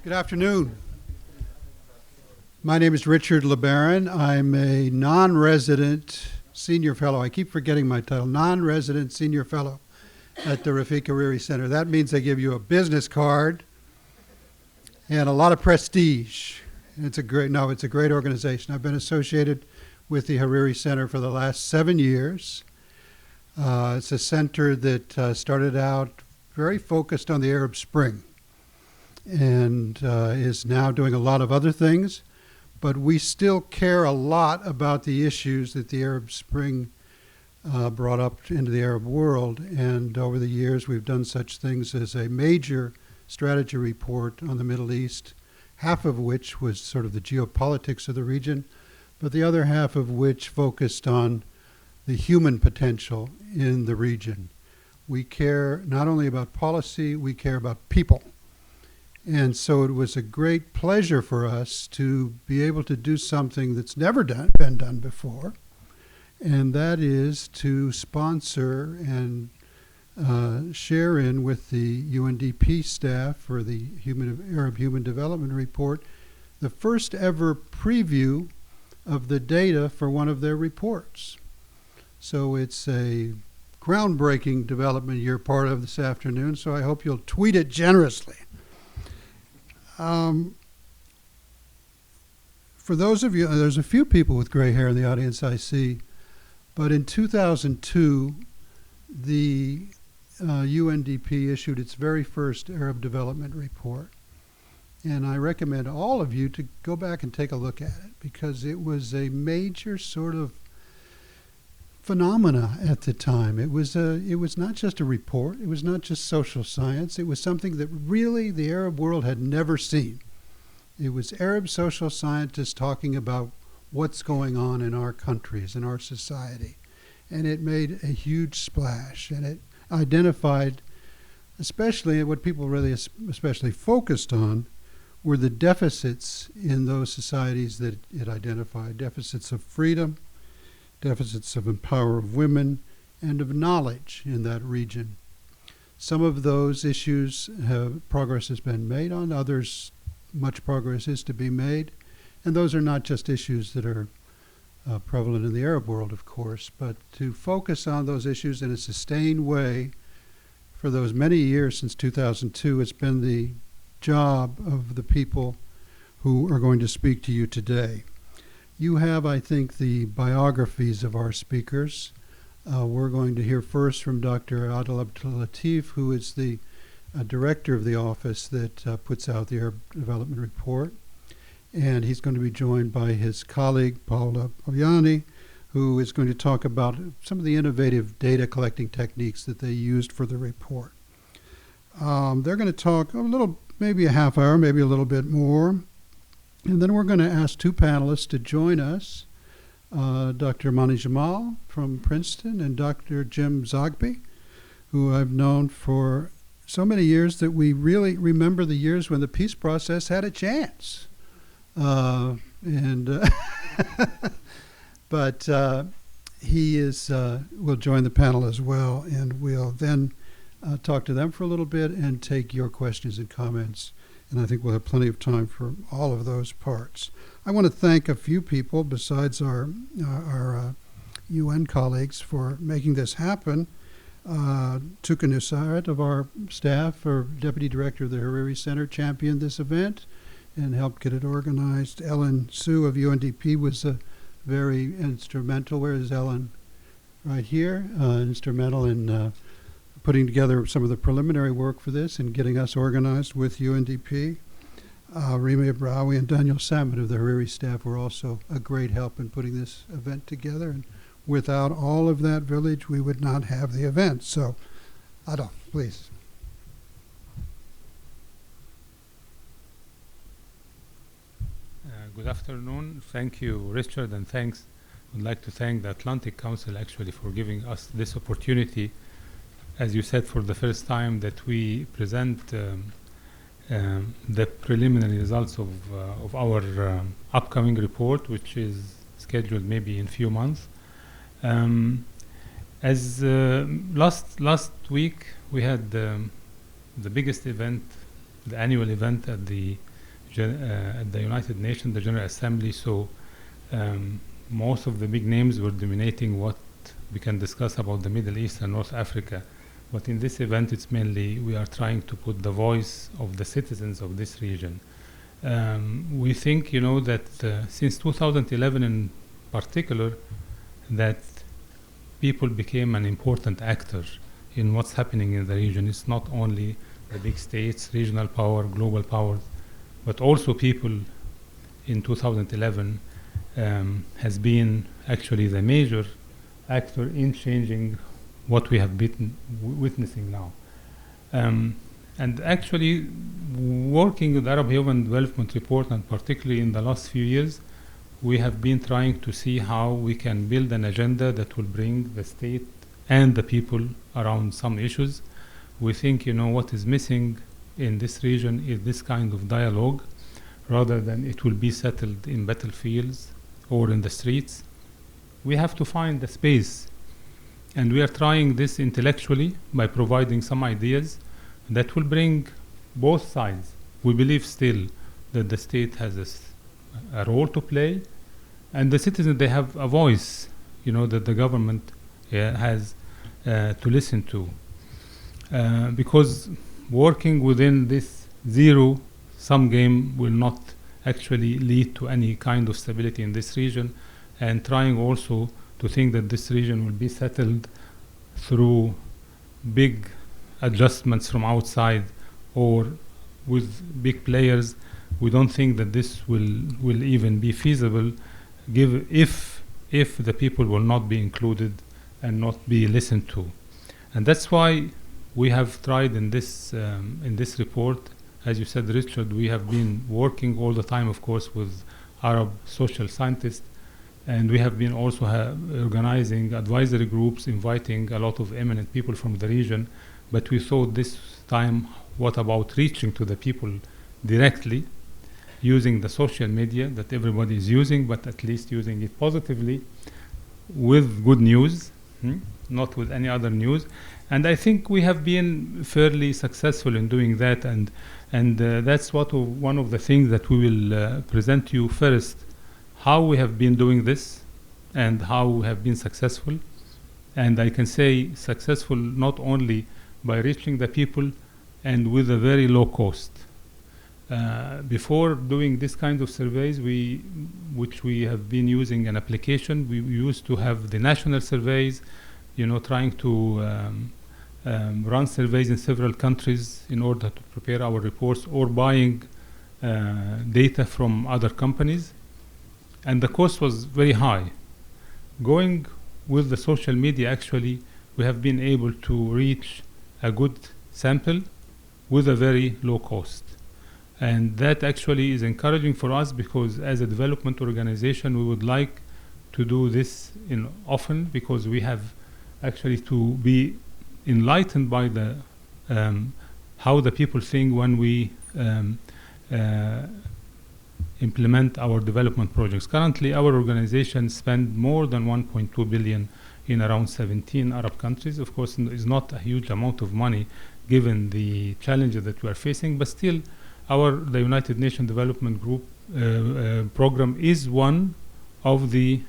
Good afternoon. My name is Richard LeBaron. I'm a non-resident senior fellow. I keep forgetting my title. Non-resident senior fellow at the Rafik Hariri Center. That means they give you a business card and a lot of prestige. It's a great organization. I've been associated with the Hariri Center for the last 7 years. It's a center that started out very focused on the Arab Spring and is now doing a lot of other things, but we still care a lot about the issues that the Arab Spring brought up into the Arab world. And over the years, we've done such things as a major strategy report on the Middle East, half of which was sort of the geopolitics of the region, but the other half of which focused on the human potential in the region. We care not only about policy, we care about people. And so it was a great pleasure for us to be able to do something that's never been done before, and that is to sponsor and share in with the UNDP staff for the Arab Human Development Report the first ever preview of the data for one of their reports. So it's a groundbreaking development you're part of this afternoon, so I hope you'll tweet it generously. For those of you, there's a few people with gray hair in the audience I see, but in 2002, the UNDP issued its very first Arab Development Report. And I recommend all of you to go back and take a look at it, because it was a major sort of phenomena at the time. It was not just a report. It was not just social science. It was something that really the Arab world had never seen. It was Arab social scientists talking about what's going on in our countries, in our society. And it made a huge splash. And it identified, especially what people really especially focused on, were the deficits in those societies that it identified. Deficits of freedom, deficits of empower of women, and of knowledge in that region. Some of those issues progress has been made on, others much progress is to be made, and those are not just issues that are prevalent in the Arab world, of course, but to focus on those issues in a sustained way for those many years since 2002, it's been the job of the people who are going to speak to you today. You have, I think, the biographies of our speakers. We're going to hear first from Dr. Adel Abdel-Latif, who is the director of the office that puts out the Arab Development Report. And he's going to be joined by his colleague, Paula Pogliani, who is going to talk about some of the innovative data collecting techniques that they used for the report. They're going to talk a little, maybe a half hour, maybe a little bit more. And then we're going to ask two panelists to join us, Dr. Mani Jamal from Princeton and Dr. Jim Zogby, who I've known for so many years that we really remember the years when the peace process had a chance. But he will join the panel as well, and we'll then talk to them for a little bit and take your questions and comments. And I think we'll have plenty of time for all of those parts. I want to thank a few people besides our UN colleagues for making this happen. Tuka Nusayrat of our staff, our deputy director of the Hariri Center, championed this event and helped get it organized. Ellen Su of UNDP was very instrumental. Where is Ellen? Right here. Instrumental in putting together some of the preliminary work for this and getting us organized with UNDP. Rima Ibrawi and Daniel Salmon of the Hariri staff were also a great help in putting this event together. And without all of that village, we would not have the event. So, Adel, please. Good afternoon. Thank you, Richard, and thanks. I'd like to thank the Atlantic Council actually for giving us this opportunity, as you said, for the first time that we present the preliminary results of our upcoming report, which is scheduled maybe in a few months. As last week we had the biggest event, the annual event at the at the United Nations, the General Assembly. So most of the big names were dominating what we can discuss about the Middle East and North Africa. But in this event, it's mainly we are trying to put the voice of the citizens of this region. We think, that since 2011 in particular, that people became an important actor in what's happening in the region. It's not only the big states, regional power, global power, but also people in 2011 has been actually the major actor in changing what we have been witnessing now. And actually, working with Arab Human Development Report, and particularly in the last few years, we have been trying to see how we can build an agenda that will bring the state and the people around some issues. We think, what is missing in this region is this kind of dialogue, rather than it will be settled in battlefields or in the streets. We have to find the space, and we are trying this intellectually by providing some ideas that will bring both sides. We believe still that the state has a role to play, and the citizens, they have a voice, that the government has to listen to. Because working within this zero-sum game will not actually lead to any kind of stability in this region, and trying also to think that this region will be settled through big adjustments from outside or with big players. We don't think that this will even be feasible if the people will not be included and not be listened to. And that's why we have tried in this report, as you said, Richard, we have been working all the time, of course, with Arab social scientists, and we have been also organizing advisory groups, inviting a lot of eminent people from the region. But we thought this time, what about reaching to the people directly, using the social media that everybody is using, but at least using it positively with good news, not with any other news. And I think we have been fairly successful in doing that, and that's one of the things that we will present to you first, how we have been doing this and how we have been successful. And I can say successful not only by reaching the people and with a very low cost. Before doing this kind of surveys, which we have been using an application, we used to have the national surveys, trying to run surveys in several countries in order to prepare our reports, or buying data from other companies. And the cost was very high. Going with the social media, actually, we have been able to reach a good sample with a very low cost. And that actually is encouraging for us, because as a development organization, we would like to do this often, because we have actually to be enlightened by the how the people think when we implement our development projects. Currently, our organization spends more than 1.2 billion in around 17 Arab countries. Of course, it's not a huge amount of money given the challenges that we are facing, but still, the United Nations Development Group program is one of the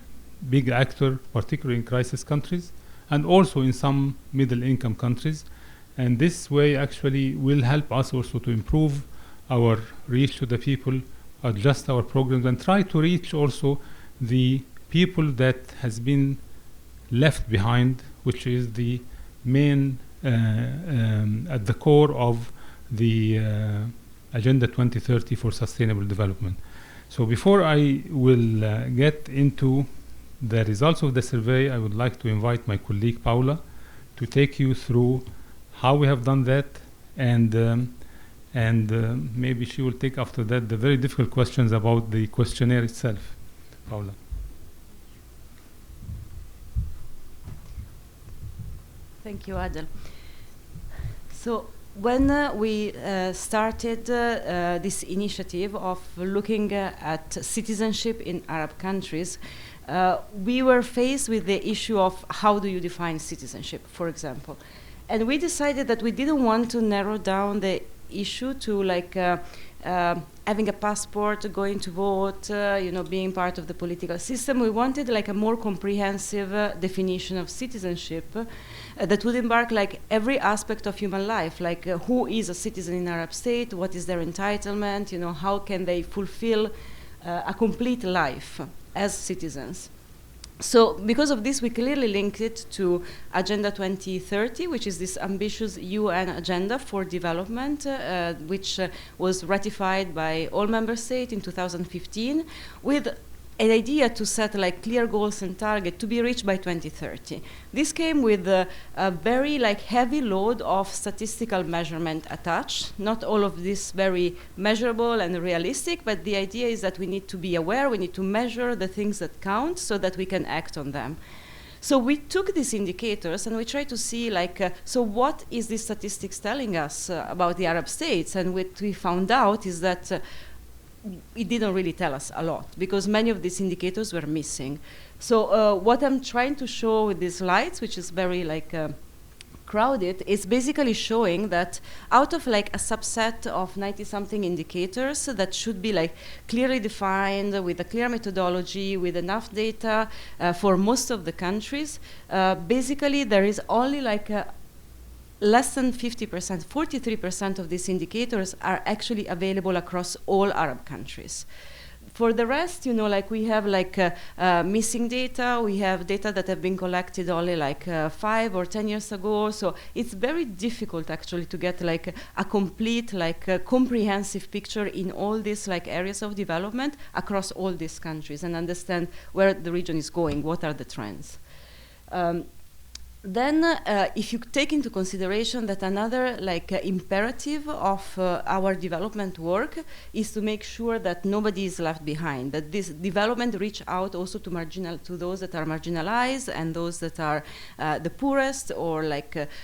big actors, particularly in crisis countries, and also in some middle-income countries. And this way actually will help us also to improve our reach to the people, adjust our programs, and try to reach also the people that has been left behind, which is the main at the core of the Agenda 2030 for Sustainable Development. So before I will get into the results of the survey, I would like to invite my colleague Paula to take you through how we have done that, and maybe she will take after that the very difficult questions about the questionnaire itself. Paula. Thank you, Adel. So when we started this initiative of looking at citizenship in Arab countries, we were faced with the issue of how do you define citizenship, for example. And we decided that we didn't want to narrow down the issue to having a passport, going to vote, being part of the political system. We wanted like a more comprehensive definition of citizenship that would embark like every aspect of human life, like who is a citizen in Arab state, what is their entitlement, how can they fulfill a complete life as citizens. So because of this, we clearly linked it to Agenda 2030, which is this ambitious UN agenda for development, which was ratified by all member states in 2015, with an idea to set like clear goals and targets to be reached by 2030. This came with a very like heavy load of statistical measurement attached. Not all of this very measurable and realistic, but the idea is that we need to be aware, we need to measure the things that count so that we can act on them. So we took these indicators and we tried to see so what is this statistics telling us about the Arab states? And what we found out is that it didn't really tell us a lot because many of these indicators were missing. So what I'm trying to show with these slides, which is very crowded, is basically showing that out of like a subset of 90-something indicators that should be like clearly defined with a clear methodology, with enough data for most of the countries, basically there is only like less than 50%, 43% of these indicators are actually available across all Arab countries. For the rest, we have missing data. We have data that have been collected only 5 or 10 years ago. So it's very difficult actually to get a complete, comprehensive picture in all these areas of development across all these countries and understand where the region is going, what are the trends. Then, if you take into consideration that another imperative of our development work is to make sure that nobody is left behind, that this development reach out also to those that are marginalized and those that are the poorest, or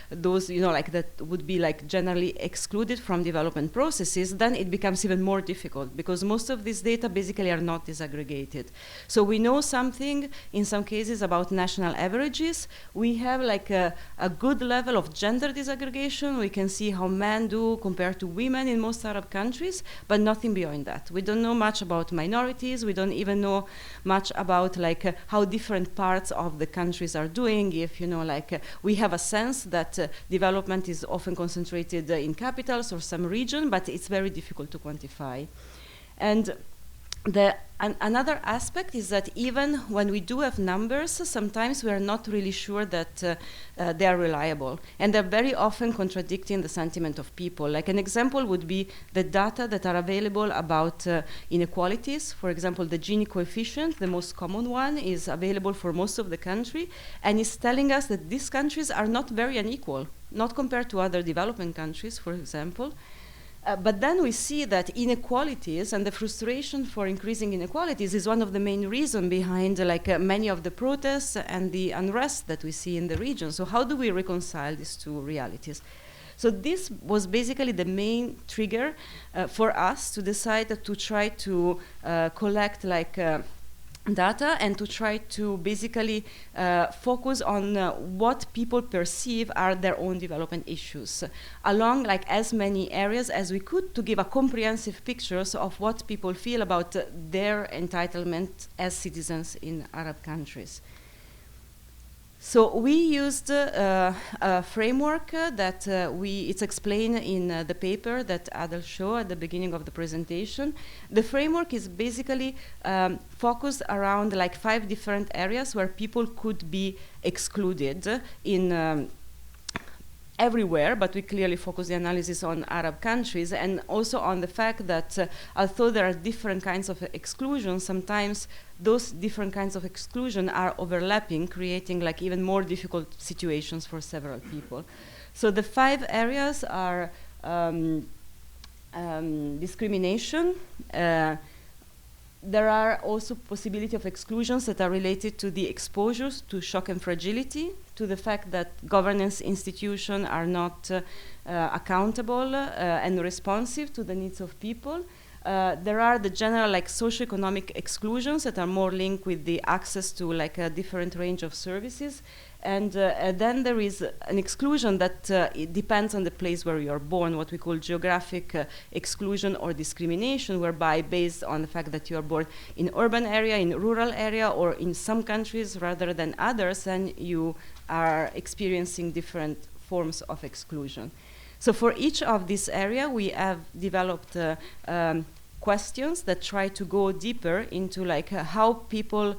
those that would be generally excluded from development processes, then it becomes even more difficult because most of these data basically are not disaggregated. So we know something in some cases about national averages. We have a good level of gender disaggregation. We can see how men do compared to women in most Arab countries, but nothing beyond that. We don't know much about minorities. We don't even know much about how different parts of the countries are doing. If we have a sense that development is often concentrated in capitals or some region, but it's very difficult to quantify. And another aspect is that even when we do have numbers, sometimes we are not really sure that they are reliable. And they're very often contradicting the sentiment of people. Like an example would be the data that are available about inequalities. For example, the Gini coefficient, the most common one, is available for most of the country. And it's telling us that these countries are not very unequal, not compared to other developing countries, for example. But then we see that inequalities and the frustration for increasing inequalities is one of the main reasons behind many of the protests and the unrest that we see in the region. So how do we reconcile these two realities? So this was basically the main trigger for us to decide to try to collect data and to try to basically focus on what people perceive are their own development issues along as many areas as we could, to give a comprehensive pictures of what people feel about their entitlement as citizens in Arab countries. So we used a framework that it's explained in the paper that Adel showed at the beginning of the presentation. The framework is basically focused around 5 different areas where people could be excluded in everywhere, but we clearly focus the analysis on Arab countries, and also on the fact that although there are different kinds of exclusion, sometimes those different kinds of exclusion are overlapping, creating even more difficult situations for several people. So the 5 areas are discrimination. There are also possibility of exclusions that are related to the exposures to shock and fragility, to the fact that governance institutions are not accountable and responsive to the needs of people. There are the general like socioeconomic exclusions that are more linked with the access to like a different range of services. And then there is an exclusion that it depends on the place where you are born, what we call geographic exclusion or discrimination, whereby based on the fact that you are born in urban area, in rural area, or in some countries rather than others, then you are experiencing different forms of exclusion. So for each of this area, we have developed questions that try to go deeper into like how people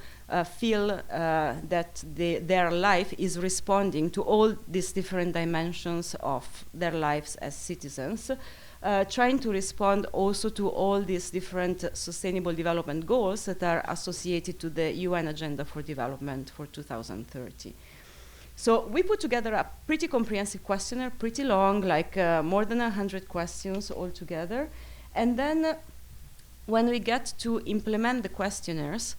feel that their life is responding to all these different dimensions of their lives as citizens, trying to respond also to all these different sustainable development goals that are associated to the UN Agenda for Development for 2030. So we put together a pretty comprehensive questionnaire, pretty long, like more than 100 questions altogether. And then when we get to implement the questionnaires,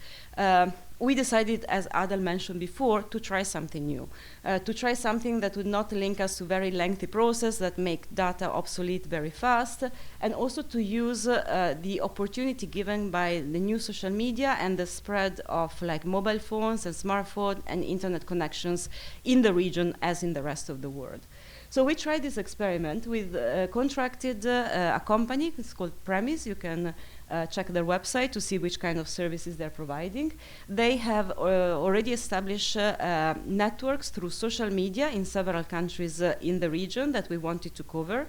we decided, as Adel mentioned before, to try something new, to try something that would not link us to very lengthy process that make data obsolete very fast, and also to use the opportunity given by the new social media and the spread of like mobile phones and smartphone and internet connections in the region as in the rest of the world. So we tried this experiment with contracted a company. It's called Premise. You can check their website to see which kind of services they're providing. They have already established networks through social media in several countries in the region that we wanted to cover.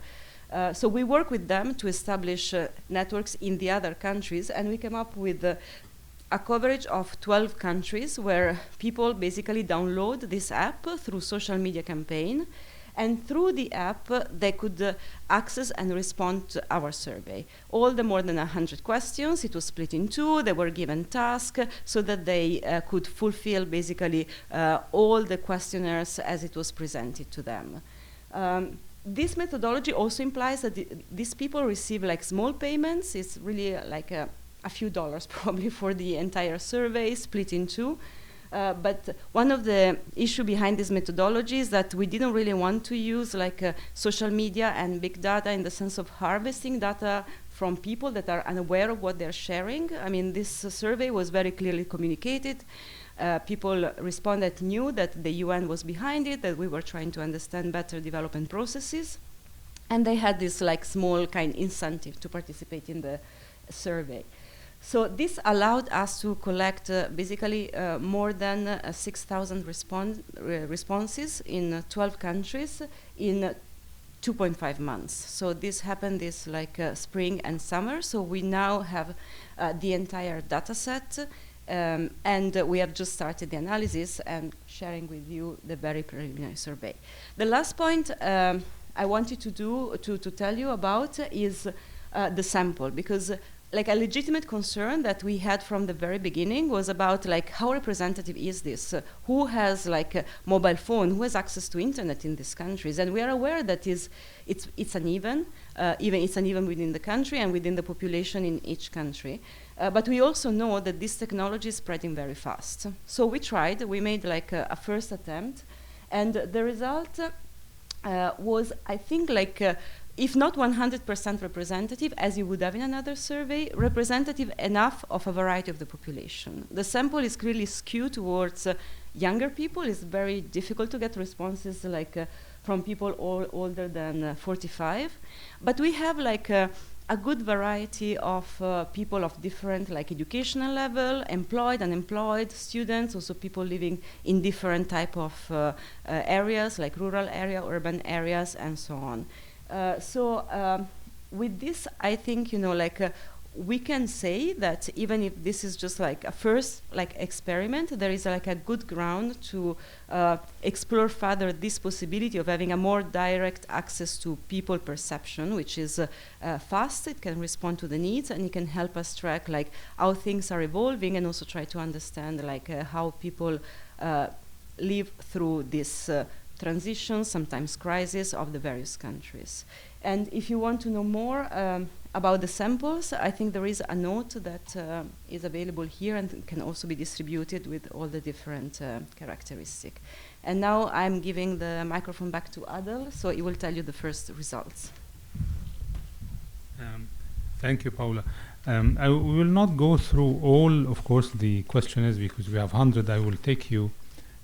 So we work with them to establish networks in the other countries, and we came up with a coverage of 12 countries where people basically download this app through social media campaign. And through the app, they could access and respond to our survey. All the more than 100 questions, it was split in two. They were given tasks so that they could fulfill basically all the questionnaires as it was presented to them. This methodology also implies that these people receive like small payments. It's really like a few dollars probably for the entire survey, split in two. But one of the issue behind this methodology is that we didn't really want to use like social media and big data in the sense of harvesting data from people that are unaware of what they're sharing. I mean, this survey was very clearly communicated. People responded, knew that the UN was behind it, that we were trying to understand better development processes. And they had this like small kind incentive to participate in the survey. So this allowed us to collect basically more than 6,000 responses in 12 countries in 2.5 months. So this happened this like spring and summer. So we now have the entire data set, and we have just started the analysis and sharing with you the very preliminary survey. The last point I wanted to tell you about is the sample, because like a legitimate concern that we had from the very beginning was about like how representative is this? Who has like a mobile phone? Who has access to internet in these countries? And we are aware that it's uneven, it's uneven within the country and within the population in each country. But we also know that this technology is spreading very fast. So we made like a first attempt, and the result was, I think, like if not 100% representative, as you would have in another survey, representative enough of a variety of the population. The sample is clearly skewed towards younger people. It's very difficult to get responses like from people older than 45. But we have like a good variety of people of different like educational level, employed, unemployed, students, also people living in different type of areas, like rural area, urban areas, and so on. With this, I think, we can say that even if this is just like a first experiment, there is like a good ground to explore further this possibility of having a more direct access to people perception, which is fast, it can respond to the needs, and it can help us track like how things are evolving, and also try to understand like how people live through this transition, sometimes crisis, of the various countries. And if you want to know more about the samples, I think there is a note that is available here and can also be distributed with all the different characteristics. And now I'm giving the microphone back to Adel, so he will tell you the first results. Thank you, Paula. We will not go through all, of course, the questionnaires because we have 100. I will take you,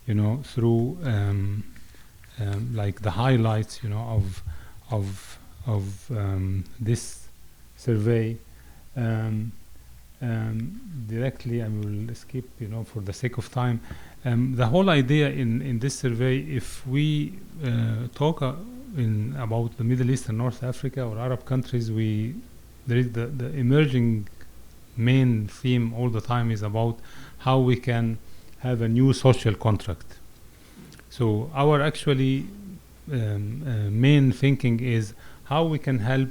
through like the highlights, of this survey. Directly, I will skip, for the sake of time. The whole idea in this survey, if we talk about the Middle East and North Africa or Arab countries, there is the emerging main theme all the time is about how we can have a new social contract. So our actually main thinking is how we can help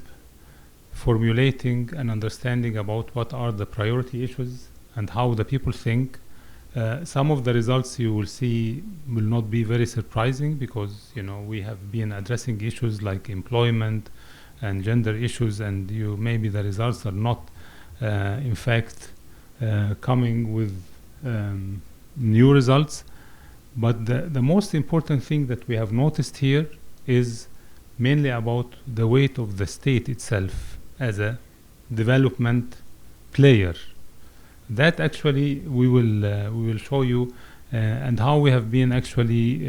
formulating and understanding about what are the priority issues and how the people think. Some of the results you will see will not be very surprising because we have been addressing issues like employment and gender issues, and maybe the results are not in fact coming with new results. But the most important thing that we have noticed here is mainly about the weight of the state itself as a development player. That actually we will show you and how we have been actually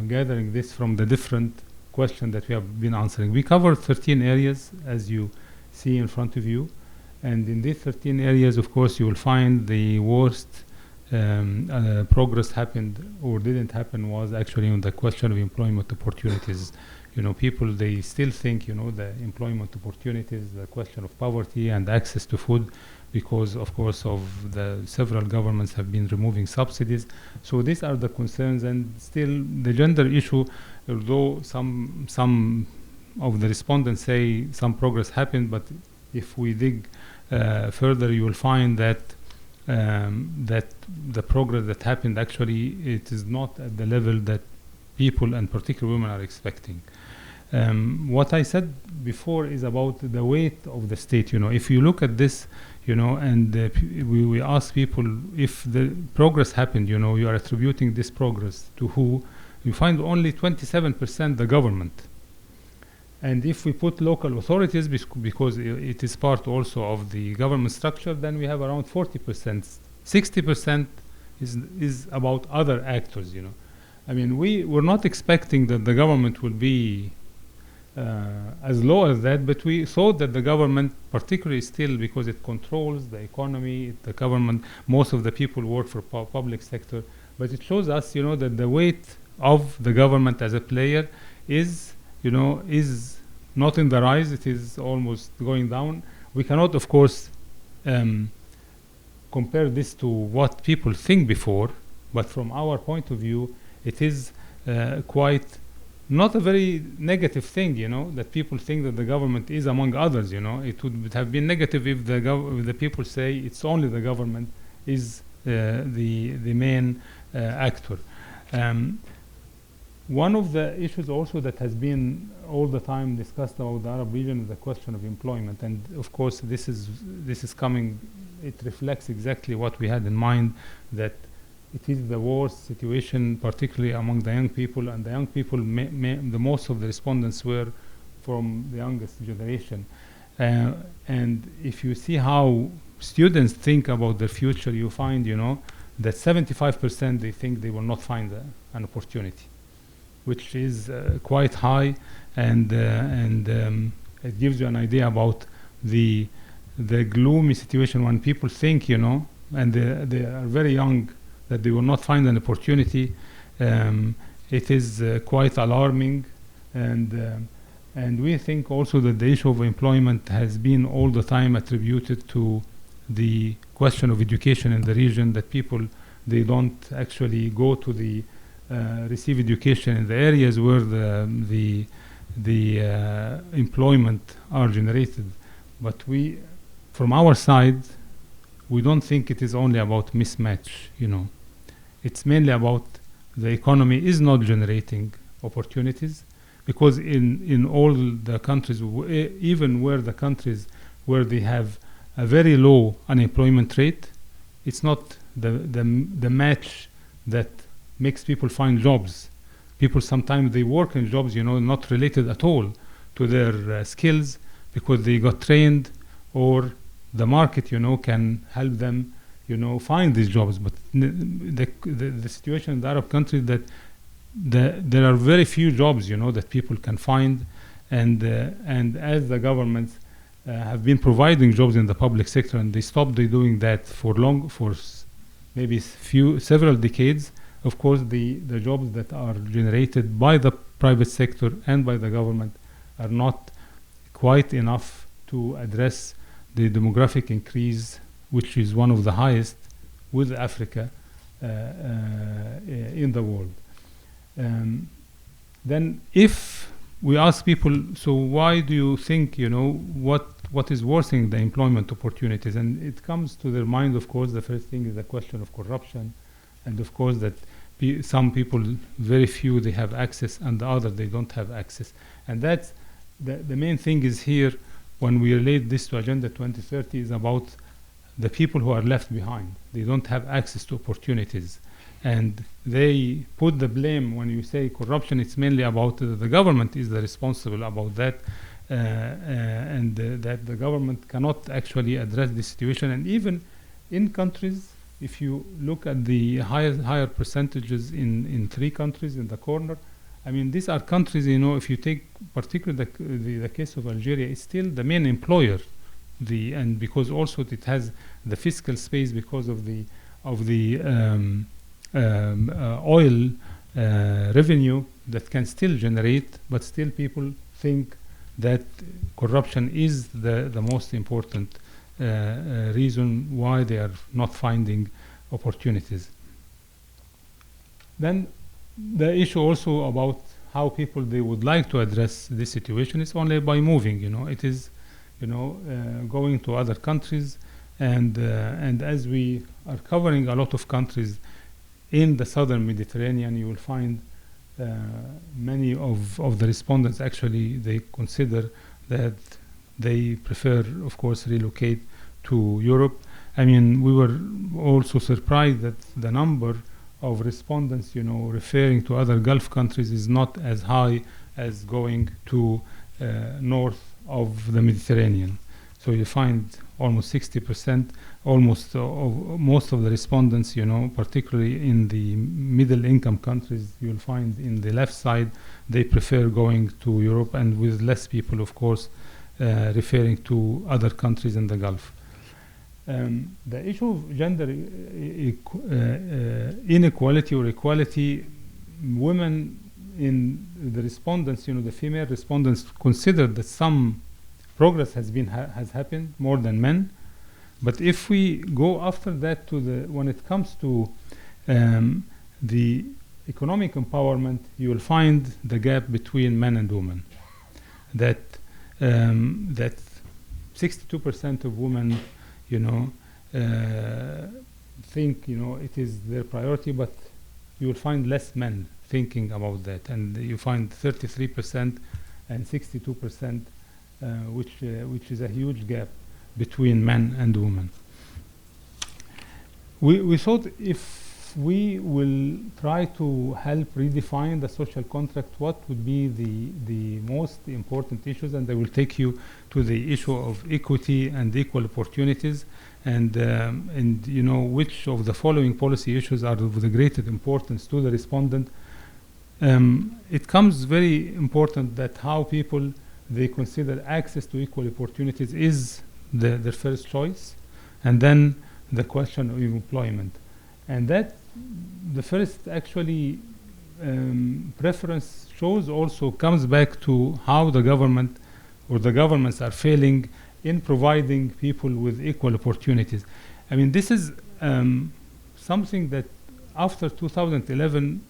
gathering this from the different questions that we have been answering. We covered 13 areas as you see in front of you, and in these 13 areas, of course, you will find the worst progress happened or didn't happen was actually on the question of employment opportunities. People, they still think, the employment opportunities, the question of poverty and access to food, because, of course, of the several governments have been removing subsidies. So these are the concerns, and still the gender issue, although some of the respondents say some progress happened, but if we dig further, you will find that the progress that happened actually it is not at the level that people and particularly women are expecting. What I said before is about the weight of the state. If you look at this, and we ask people if the progress happened, you are attributing this progress to who, you find only 27% the government. And if we put local authorities, because it is part also of the government structure, then we have around 40%. 60% is about other actors, I mean, we're not expecting that the government will be as low as that, but we thought that the government, particularly still because it controls the economy, the government, most of the people work for public sector, but it shows us, that the weight of the government as a player is not in the rise, it is almost going down. We cannot, of course, compare this to what people think before, but from our point of view, it is quite not a very negative thing, that people think that the government is among others, It would have been negative if the people say it's only the government is the main actor. One of the issues also that has been all the time discussed about the Arab region is the question of employment, and of course this is coming. It reflects exactly what we had in mind, that it is the worst situation, particularly among the young people, and the young people, the most of the respondents were from the youngest generation. And if you see how students think about their future, you find, that 75% they think they will not find an opportunity, which is quite high, and it gives you an idea about the gloomy situation when people think, and they are very young, that they will not find an opportunity. It is quite alarming, and we think also that the issue of employment has been all the time attributed to the question of education in the region, that people, they don't actually go to the receive education in the areas where the employment are generated. But from our side, we don't think it is only about mismatch, It's mainly about the economy is not generating opportunities, because in all the countries, even where the countries where they have a very low unemployment rate, it's not the match that makes people find jobs. People sometimes they work in jobs, not related at all to their skills, because they got trained or the market, can help them, find these jobs. But the situation in the Arab countries that there are very few jobs, that people can find, and as the governments have been providing jobs in the public sector, and they stopped doing that for maybe several decades. Of course, the jobs that are generated by the private sector and by the government are not quite enough to address the demographic increase, which is one of the highest with Africa in the world. Then if we ask people, so why do you think, what is worsening the employment opportunities? And it comes to their mind, of course, the first thing is the question of corruption. And of course that some people, very few, they have access, and the other, they don't have access. And that's the main thing is here, when we relate this to Agenda 2030, is about the people who are left behind. They don't have access to opportunities. And they put the blame, when you say corruption, it's mainly about the government is the responsible about that, and that the government cannot actually address the situation. And even in countries, if you look at the higher percentages in 3 countries in the corner, I mean, these are countries, if you take particularly the case of Algeria, it's still the main employer, and because also it has the fiscal space because of the oil revenue that can still generate, but still people think that corruption is the most important reason why they are not finding opportunities. Then the issue also about how people they would like to address this situation is only by moving. It is going to other countries, and as we are covering a lot of countries in the southern Mediterranean, you will find many of the respondents actually they consider that they prefer, of course, relocate to Europe. I mean, we were also surprised that the number of respondents, referring to other Gulf countries is not as high as going to north of the Mediterranean. So you find almost 60%, most of the respondents, particularly in the middle income countries, you'll find in the left side, they prefer going to Europe, and with less people, of course, referring to other countries in the Gulf. The issue of gender inequality or equality, women in the respondents, the female respondents consider that some progress has happened more than men. But if we go after that when it comes to the economic empowerment, you will find the gap between men and women. That 62% of women, think it is their priority, but you will find less men thinking about that, and you find 33% and 62%, which is a huge gap between men and women. We thought if we will try to help redefine the social contract, what would be the most important issues, and I will take you to the issue of equity and equal opportunities, and which of the following policy issues are of the greatest importance to the respondent. It comes very important that how people they consider access to equal opportunities is their first choice, and then the question of employment, and that the first actually preference comes back to how the government or the governments are failing in providing people with equal opportunities. I mean, this is something that after 2011,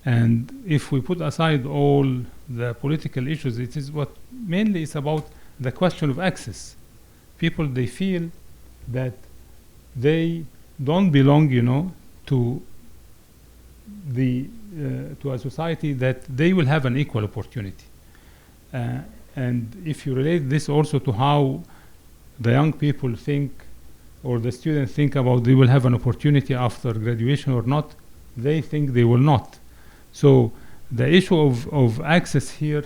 and if we put aside all the political issues, it is what mainly is about the question of access. People, they feel that they don't belong, to a society that they will have an equal opportunity. And if you relate this also to how the young people think, or the students think about they will have an opportunity after graduation or not, they think they will not. So the issue of access here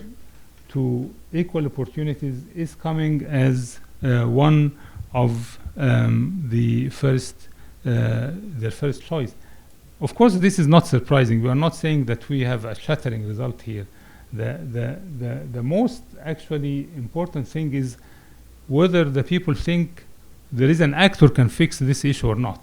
to equal opportunities is coming as one of their first choice. Of course, this is not surprising. We are not saying that we have a shattering result here. The most actually important thing is whether the people think there is an actor can fix this issue or not.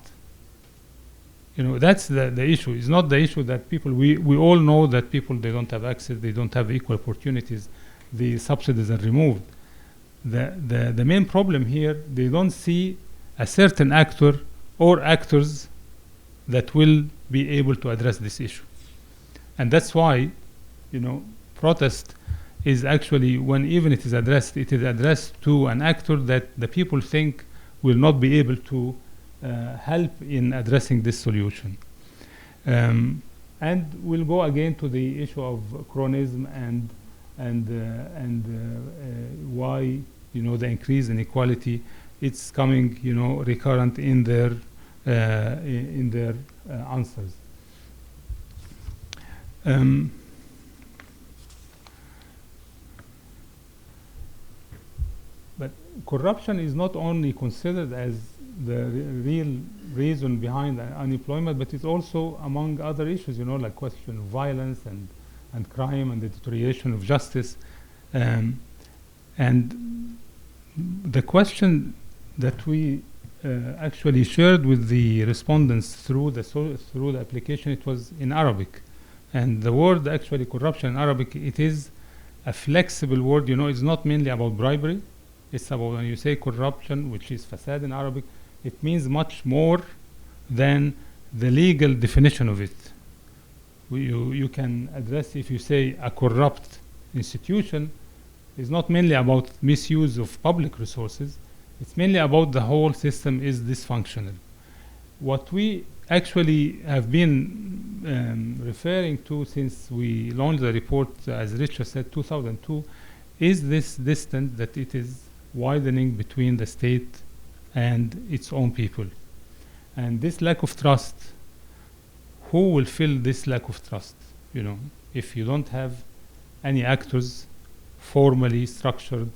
You know, that's the issue. It's not the issue that people, we all know that people, they don't have access, they don't have equal opportunities, the subsidies are removed. The main problem here, they don't see a certain actor or actors that will be able to address this issue. And that's why, you know, protest is actually, when even it is addressed to an actor that the people think will not be able to help in addressing this solution. And we'll go again to the issue of chronism and why, you know, the increase in inequality, it's coming, you know, recurrent in their answers. But corruption is not only considered as the real reason behind unemployment, but it's also among other issues, you know, like question of violence and crime and the deterioration of justice. And the question that we actually shared with the respondents through the application, it was in Arabic. And the word actually corruption in Arabic, it is a flexible word, you know, it's not mainly about bribery. It's about, when you say corruption, which is fasad in Arabic, it means much more than the legal definition of it. You can address, if you say a corrupt institution, it's not mainly about misuse of public resources, it's mainly about the whole system is dysfunctional. What we actually have been referring to since we launched the report, as Richard said, 2002, is this distance that it is widening between the state and its own people. And this lack of trust, who will fill this lack of trust? You know, if you don't have any actors formally structured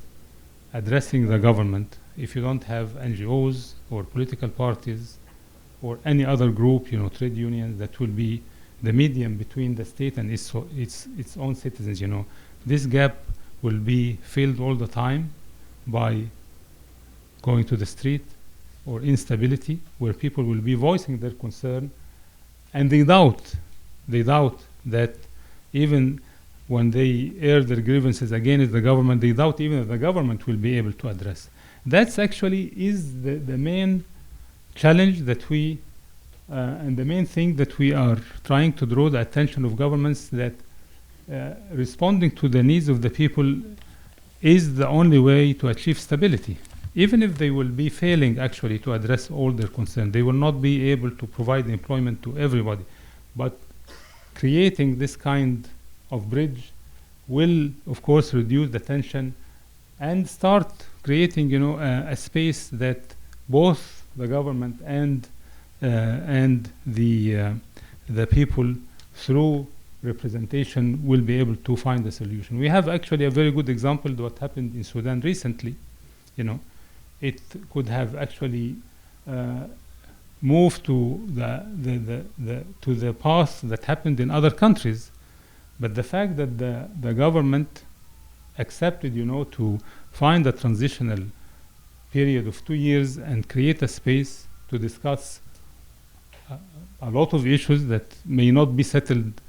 addressing the government, if you don't have NGOs or political parties or any other group, you know, trade unions that will be the medium between the state and its own citizens, you know, this gap will be filled all the time by going to the street or instability, where people will be voicing their concern, and they doubt that even when they air their grievances against the government, they doubt even that the government will be able to address. That's actually is the main challenge that we, and the main thing that we are trying to draw the attention of governments, that responding to the needs of the people is the only way to achieve stability. Even if they will be failing actually to address all their concerns, they will not be able to provide employment to everybody. But creating this kind of bridge will, of course, reduce the tension and start creating, you know, a space that both the government and the people, through representation, will be able to find a solution. We have actually a very good example of what happened in Sudan recently. You know, it could have actually moved to the path that happened in other countries, but the fact that the government accepted, you know, to find a transitional period of 2 years and create a space to discuss a lot of issues that may not be settled,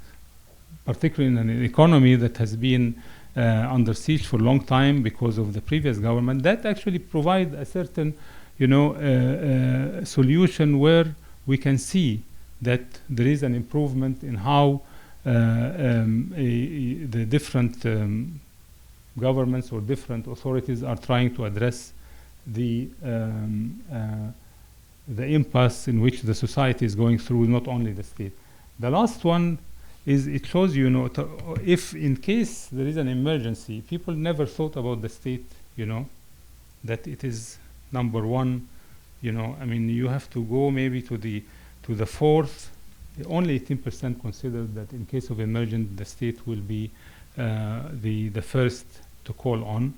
particularly in an economy that has been under siege for a long time because of the previous government, that actually provide a certain, you know, solution where we can see that there is an improvement in how the different governments or different authorities are trying to address the impasse in which the society is going through, not only the state. The last one is, it shows you, you know, if in case there is an emergency, people never thought about the state, you know, that it is number one, you know. I mean, you have to go maybe to the fourth. Only 18% considered that in case of emergency, the state will be the first to call on.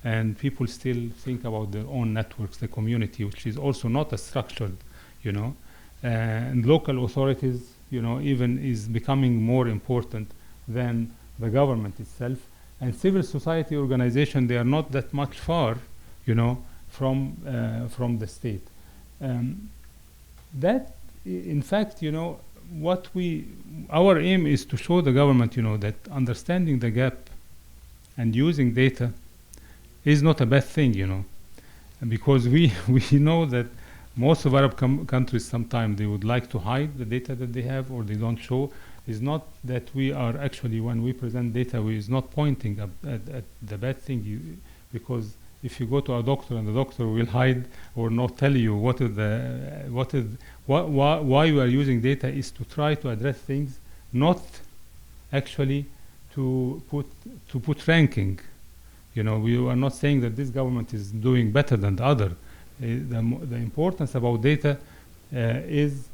and people still think about their own networks, the community, which is also not as structured, you know. And local authorities, you know, even is becoming more important than the government itself. And civil society organizations, they are not that much far, you know, from the state. That, in fact, you know, our aim is to show the government, you know, that understanding the gap and using data is not a bad thing, you know, because we know that most of Arab countries sometimes they would like to hide the data that they have or they don't show. It's not that we are actually, when we present data, we is not pointing at the bad thing, because if you go to a doctor and the doctor will hide or not tell you why you are using data, is to try to address things, not actually to put ranking. You know, we are not saying that this government is doing better than the other. The importance about data is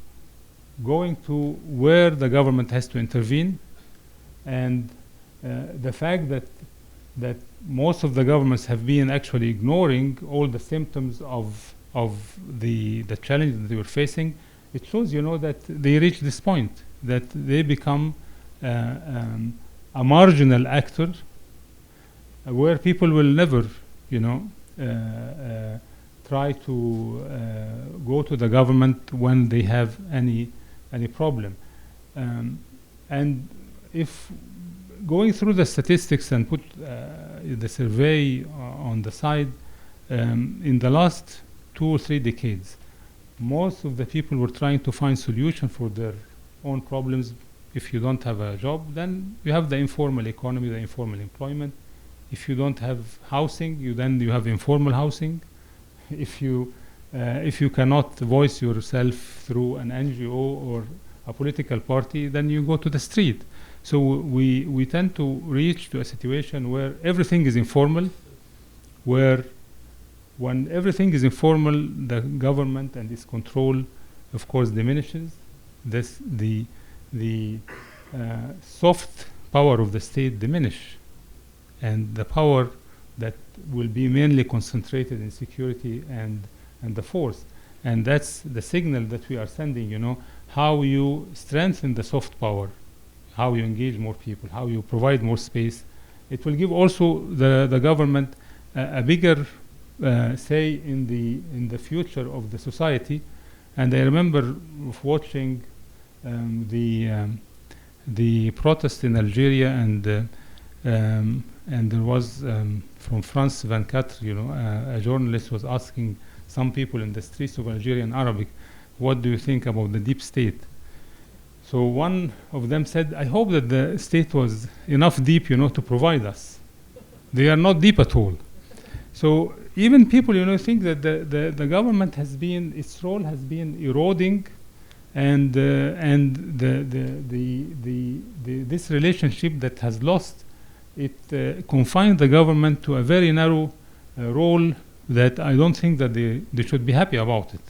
going to where the government has to intervene, and the fact that most of the governments have been actually ignoring all the symptoms of the challenge that they were facing. It shows, you know, that they reach this point, that they become a marginal actor, where people will never, you know, try to go to the government when they have any problem. And if going through the statistics and put the survey on the side, in the last 2 or 3 decades, most of the people were trying to find solution for their own problems. If you don't have a job, then you have the informal economy, the informal employment. If you don't have housing, then you have informal housing. If you cannot voice yourself through an NGO or a political party, then you go to the street. So we tend to reach to a situation where everything is informal, where when everything is informal, the government and its control, of course, diminishes. The soft power of the state diminish, and the power that will be mainly concentrated in security and the force. And that's the signal that we are sending, you know, how you strengthen the soft power, how you engage more people, how you provide more space. It will give also the government a bigger say in the future of the society. And I remember watching the protest in Algeria, and there was from France 24, you know, a journalist was asking some people in the streets of Algeria in Arabic, what do you think about the deep state? So one of them said, I hope that the state was enough deep, you know, to provide us. They are not deep at all. So even people, you know, think that the government has been, its role has been eroding, and this relationship that has lost, it confined the government to a very narrow role that I don't think that they should be happy about it.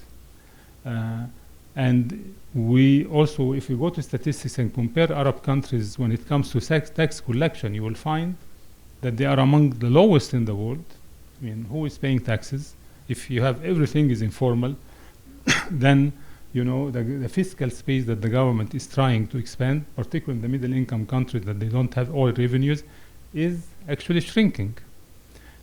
And we also, if you go to statistics and compare Arab countries when it comes to tax collection, you will find that they are among the lowest in the world. I mean, who is paying taxes? If you have everything is informal, then, you know, the fiscal space that the government is trying to expand, particularly in the middle income countries that they don't have oil revenues, is actually shrinking.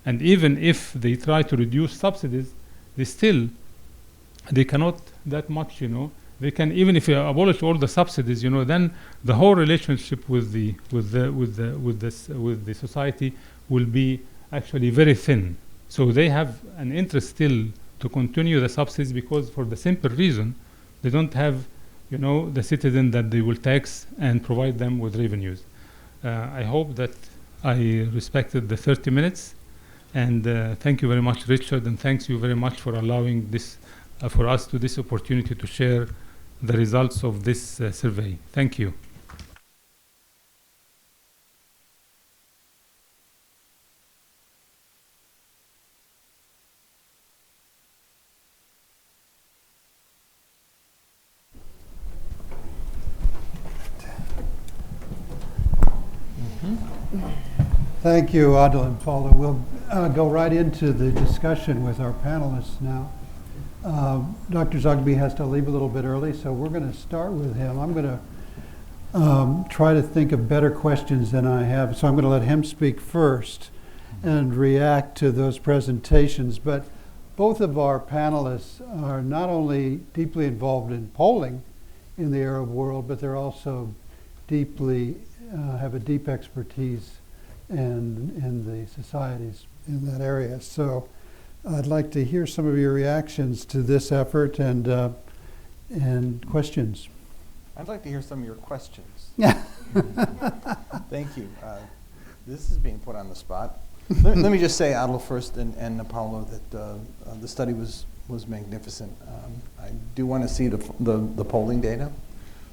And even if they try to reduce subsidies, they cannot that much, you know. They can, even if you abolish all the subsidies, you know, then the whole relationship with the society will be actually very thin. So they have an interest still to continue the subsidies, because for the simple reason they don't have, you know, the citizen that they will tax and provide them with revenues. I hope that I respected the 30 minutes, and thank you very much, Richard, and thanks you very much for allowing this for us to this opportunity to share the results of this survey. Thank you. Thank you, Adil and Paula. go right into the discussion with our panelists now. Dr. Zogby has to leave a little bit early, so we're going to start with him. I'm going to try to think of better questions than I have, so I'm going to let him speak first and react to those presentations. But both of our panelists are not only deeply involved in polling in the Arab world, but they're also deeply have a deep expertise in the societies in that area. So I'd like to hear some of your reactions to this effort and questions. I'd like to hear some of your questions. Yeah. Thank you. This is being put on the spot. Let me just say, Adel first and Apollo, that the study was magnificent. I do want to see the polling data,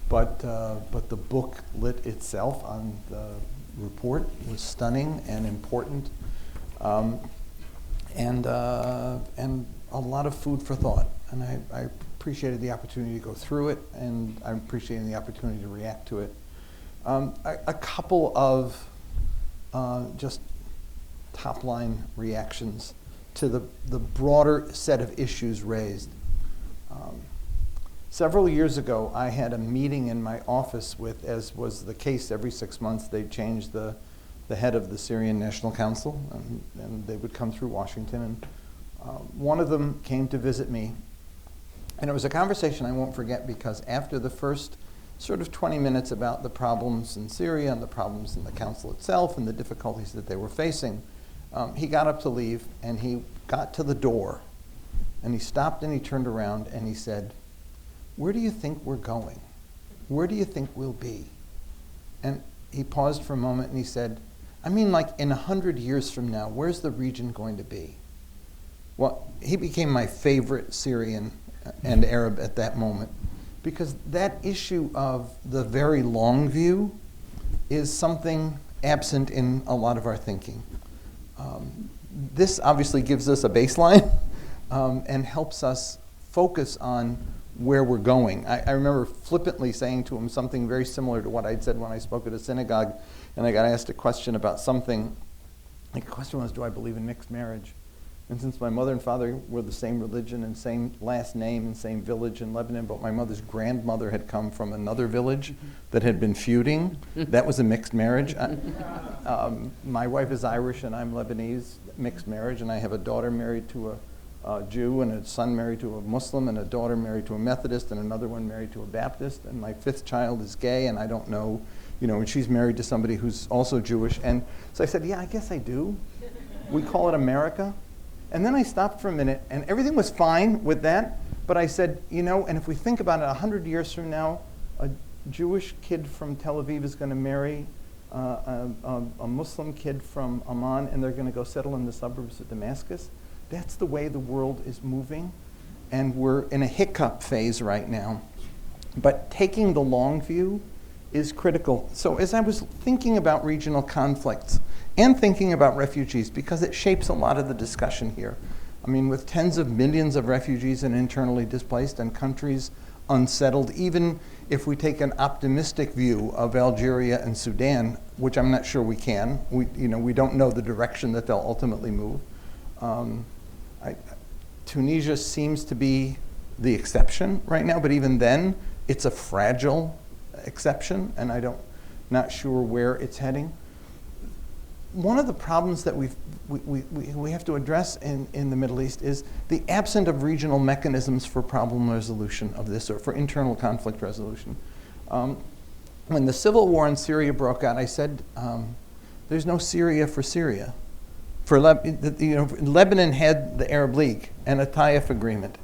but the book lit itself on the report was stunning and important, and a lot of food for thought. And I appreciated the opportunity to go through it, and I'm appreciating the opportunity to react to it. A couple of just top-line reactions to the broader set of issues raised. Several years ago, I had a meeting in my office with, as was the case every 6 months, they'd change the head of the Syrian National Council, and they would come through Washington. And one of them came to visit me, and it was a conversation I won't forget, because after the first sort of 20 minutes about the problems in Syria and the problems in the council itself and the difficulties that they were facing, he got up to leave, and he got to the door, and he stopped and he turned around and he said, "Where do you think we're going? Where do you think we'll be?" And he paused for a moment and he said, "I mean, like in 100 years from now, where's the region going to be?" Well, he became my favorite Syrian and Arab at that moment, because that issue of the very long view is something absent in a lot of our thinking. This obviously gives us a baseline and helps us focus on where we're going. I remember flippantly saying to him something very similar to what I'd said when I spoke at a synagogue, and I got asked a question about something. Like, the question was, do I believe in mixed marriage? And since my mother and father were the same religion and same last name and same village in Lebanon, but my mother's grandmother had come from another village that had been feuding, that was a mixed marriage. My wife is Irish and I'm Lebanese, mixed marriage, and I have a daughter married to a Jew and a son married to a Muslim and a daughter married to a Methodist and another one married to a Baptist, and my fifth child is gay, and I don't know, and she's married to somebody who's also Jewish. And so I said, yeah, I guess I do. We call it America. And then I stopped for a minute, and everything was fine with that, but I said, and if we think about it, 100 years from now, a Jewish kid from Tel Aviv is going to marry a Muslim kid from Amman, and they're going to go settle in the suburbs of Damascus. That's the way the world is moving, and we're in a hiccup phase right now. But taking the long view is critical. So as I was thinking about regional conflicts and thinking about refugees, because it shapes a lot of the discussion here. I mean, with tens of millions of refugees and internally displaced and countries unsettled, even if we take an optimistic view of Algeria and Sudan, which I'm not sure we can, we don't know the direction that they'll ultimately move. Tunisia seems to be the exception right now, but even then, it's a fragile exception, and not sure where it's heading. One of the problems that we have to address in the Middle East is the absence of regional mechanisms for problem resolution of this, or for internal conflict resolution. When the civil war in Syria broke out, I said, there's no Syria for Syria. Lebanon had the Arab League and a Taif agreement.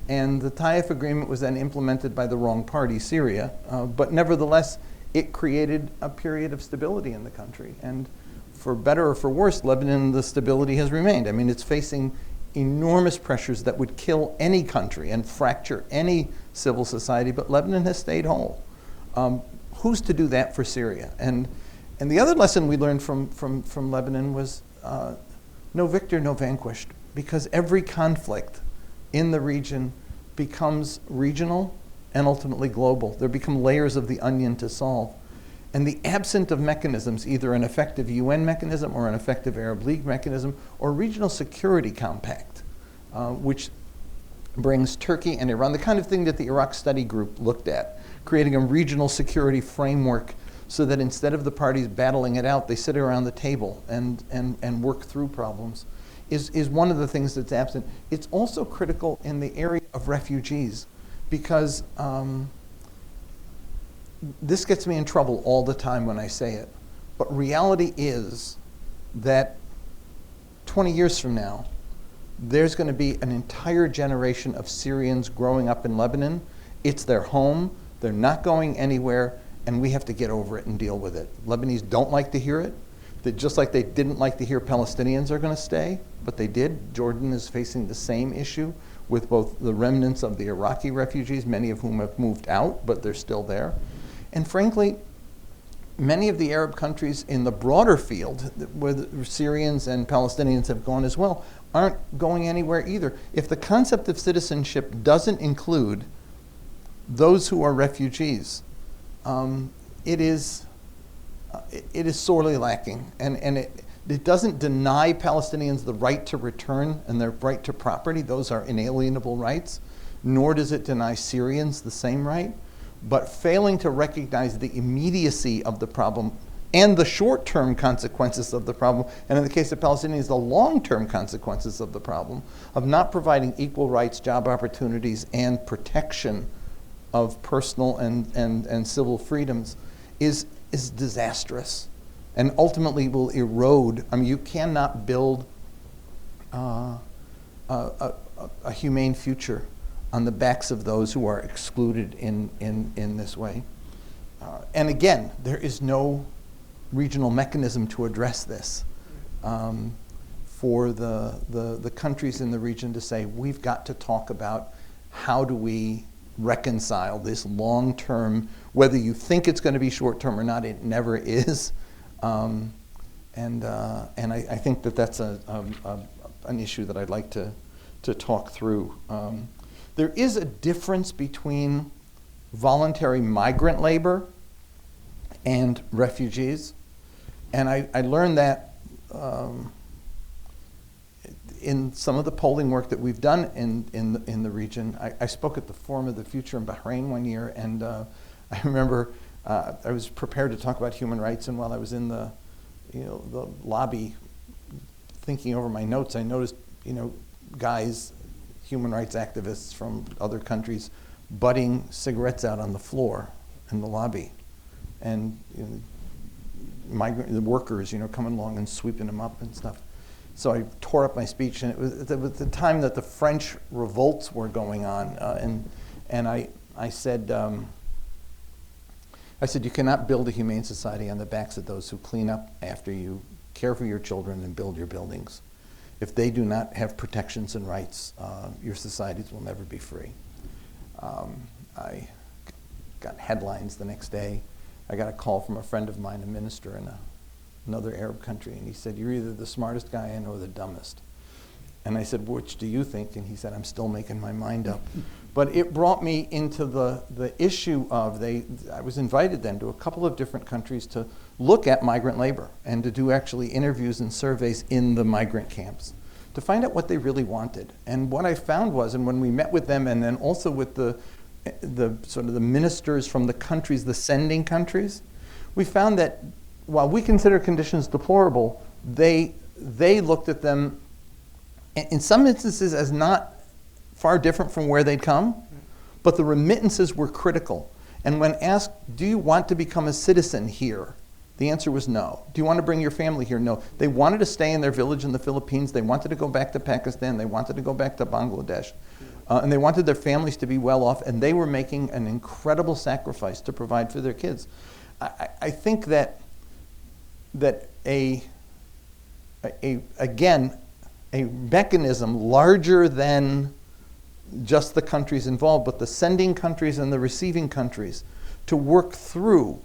And the Taif agreement was then implemented by the wrong party, Syria. But nevertheless, it created a period of stability in the country. And for better or for worse, Lebanon, the stability has remained. I mean, it's facing enormous pressures that would kill any country and fracture any civil society, but Lebanon has stayed whole. Who's to do that for Syria? And the other lesson we learned from Lebanon was no victor, no vanquished, because every conflict in the region becomes regional and ultimately global. There become layers of the onion to solve. And the absence of mechanisms, either an effective UN mechanism or an effective Arab League mechanism or regional security compact, which brings Turkey and Iran, the kind of thing that the Iraq Study Group looked at, creating a regional security framework so that instead of the parties battling it out, they sit around the table and work through problems, is one of the things that's absent. It's also critical in the area of refugees, because this gets me in trouble all the time when I say it, but reality is that 20 years from now, there's going to be an entire generation of Syrians growing up in Lebanon. It's their home, they're not going anywhere, and we have to get over it and deal with it. Lebanese don't like to hear it, that just like they didn't like to hear Palestinians are going to stay, but they did. Jordan is facing the same issue with both the remnants of the Iraqi refugees, many of whom have moved out, but they're still there. And frankly, many of the Arab countries in the broader field, where the Syrians and Palestinians have gone as well, aren't going anywhere either. If the concept of citizenship doesn't include those who are refugees, it is sorely lacking. And it doesn't deny Palestinians the right to return and their right to property. Those are inalienable rights. Nor does it deny Syrians the same right. But failing to recognize the immediacy of the problem and the short-term consequences of the problem, and in the case of Palestinians, the long-term consequences of the problem, of not providing equal rights, job opportunities, and protection of personal and civil freedoms is disastrous and ultimately will erode. I mean, you cannot build a humane future on the backs of those who are excluded in this way. And again, there is no regional mechanism to address this for the countries in the region to say, we've got to talk about how do we reconcile this long-term, whether you think it's going to be short-term or not, it never is. And I think that that's an issue that I'd like to talk through. There is a difference between voluntary migrant labor and refugees. And I learned that in some of the polling work that we've done in the region. I spoke at the Forum of the Future in Bahrain one year, and I remember I was prepared to talk about human rights, and while I was in the lobby thinking over my notes, I noticed guys, human rights activists from other countries, butting cigarettes out on the floor in the lobby, and the workers, coming along and sweeping them up and stuff. So I tore up my speech, and it was the time that the French revolts were going on, and I said, you cannot build a humane society on the backs of those who clean up after you, care for your children, and build your buildings. If they do not have protections and rights, your societies will never be free. I got headlines the next day. I got a call from a friend of mine, a minister in another Arab country, and he said, "You're either the smartest guy I know or the dumbest." And I said, "Which do you think?" And he said, "I'm still making my mind up." But it brought me into the issue of, I was invited then to a couple of different countries to look at migrant labor and to do actually interviews and surveys in the migrant camps to find out what they really wanted. And what I found was, and when we met with them and then also with the sort of the ministers from the countries, the sending countries, we found that while we consider conditions deplorable, they looked at them in some instances as not far different from where they'd come, but the remittances were critical. And when asked, do you want to become a citizen here? The answer was no. Do you want to bring your family here? No. They wanted to stay in their village in the Philippines. They wanted to go back to Pakistan. They wanted to go back to Bangladesh. And they wanted their families to be well off, and they were making an incredible sacrifice to provide for their kids. I think that a mechanism larger than just the countries involved, but the sending countries and the receiving countries, to work through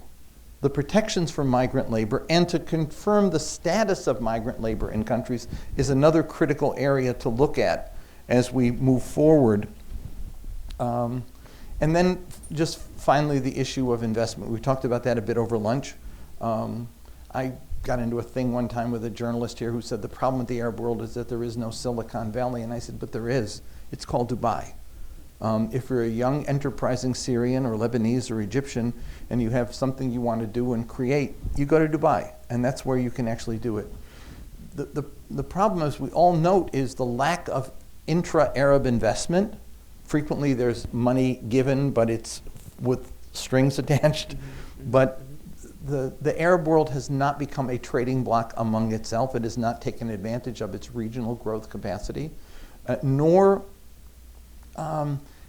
the protections for migrant labor and to confirm the status of migrant labor in countries is another critical area to look at as we move forward. And then just finally the issue of investment. We talked about that a bit over lunch. I got into a thing one time with a journalist here who said the problem with the Arab world is that there is no Silicon Valley. And I said, but there is. It's called Dubai. If you're a young, enterprising Syrian or Lebanese or Egyptian and you have something you want to do and create, you go to Dubai. And that's where you can actually do it. The problem, as we all note, is the lack of intra-Arab investment. Frequently there's money given, but it's with strings attached. But the Arab world has not become a trading bloc among itself. It has not taken advantage of its regional growth capacity, nor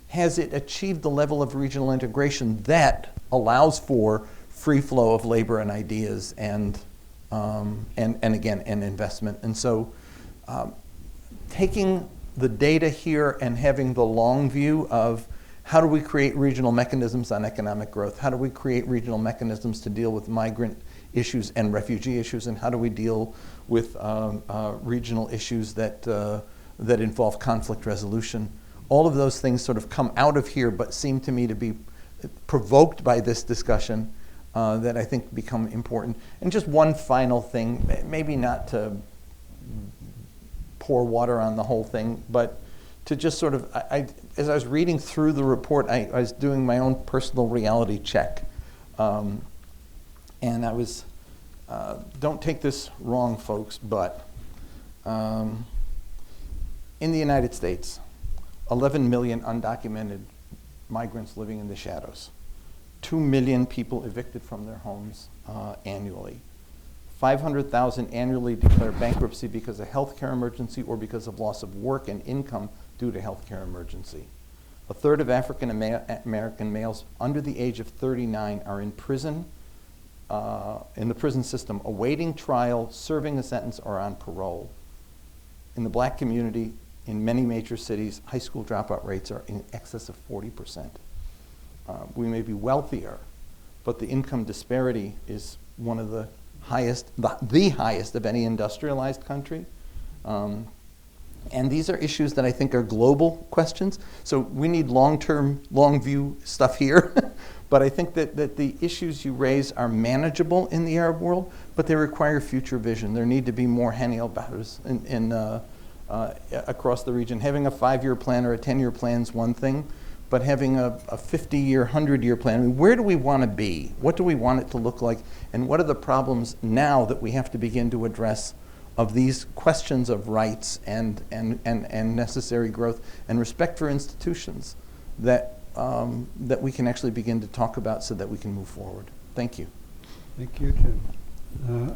has it achieved the level of regional integration that allows for free flow of labor and ideas and again, investment. And so taking the data here and having the long view of how do we create regional mechanisms on economic growth? How do we create regional mechanisms to deal with migrant issues and refugee issues? And how do we deal with regional issues that involve conflict resolution? All of those things sort of come out of here, but seem to me to be provoked by this discussion that I think become important. And just one final thing, maybe not to pour water on the whole thing, but to just sort of, as I was reading through the report, I was doing my own personal reality check. And I was, don't take this wrong, folks, but in the United States, 11 million undocumented migrants living in the shadows, 2 million people evicted from their homes annually. 500,000 annually declare bankruptcy because of healthcare emergency or because of loss of work and income due to healthcare emergency. A third of African American males under the age of 39 are in prison, in the prison system, awaiting trial, serving a sentence, or on parole. In the black community, in many major cities, high school dropout rates are in excess of 40%. We may be wealthier, but the income disparity is one of the highest, the highest of any industrialized country. And these are issues that I think are global questions. So we need long-term, long-view stuff here. But I think that the issues you raise are manageable in the Arab world, but they require future vision. There need to be more Hani al-Bahr's across the region. Having a 5-year plan or a 10-year plan is one thing, but having a 50-year, 100-year plan, I mean, where do we want to be? What do we want it to look like? And what are the problems now that we have to begin to address of these questions of rights and necessary growth and respect for institutions that we can actually begin to talk about so that we can move forward? Thank you. Thank you, Jim.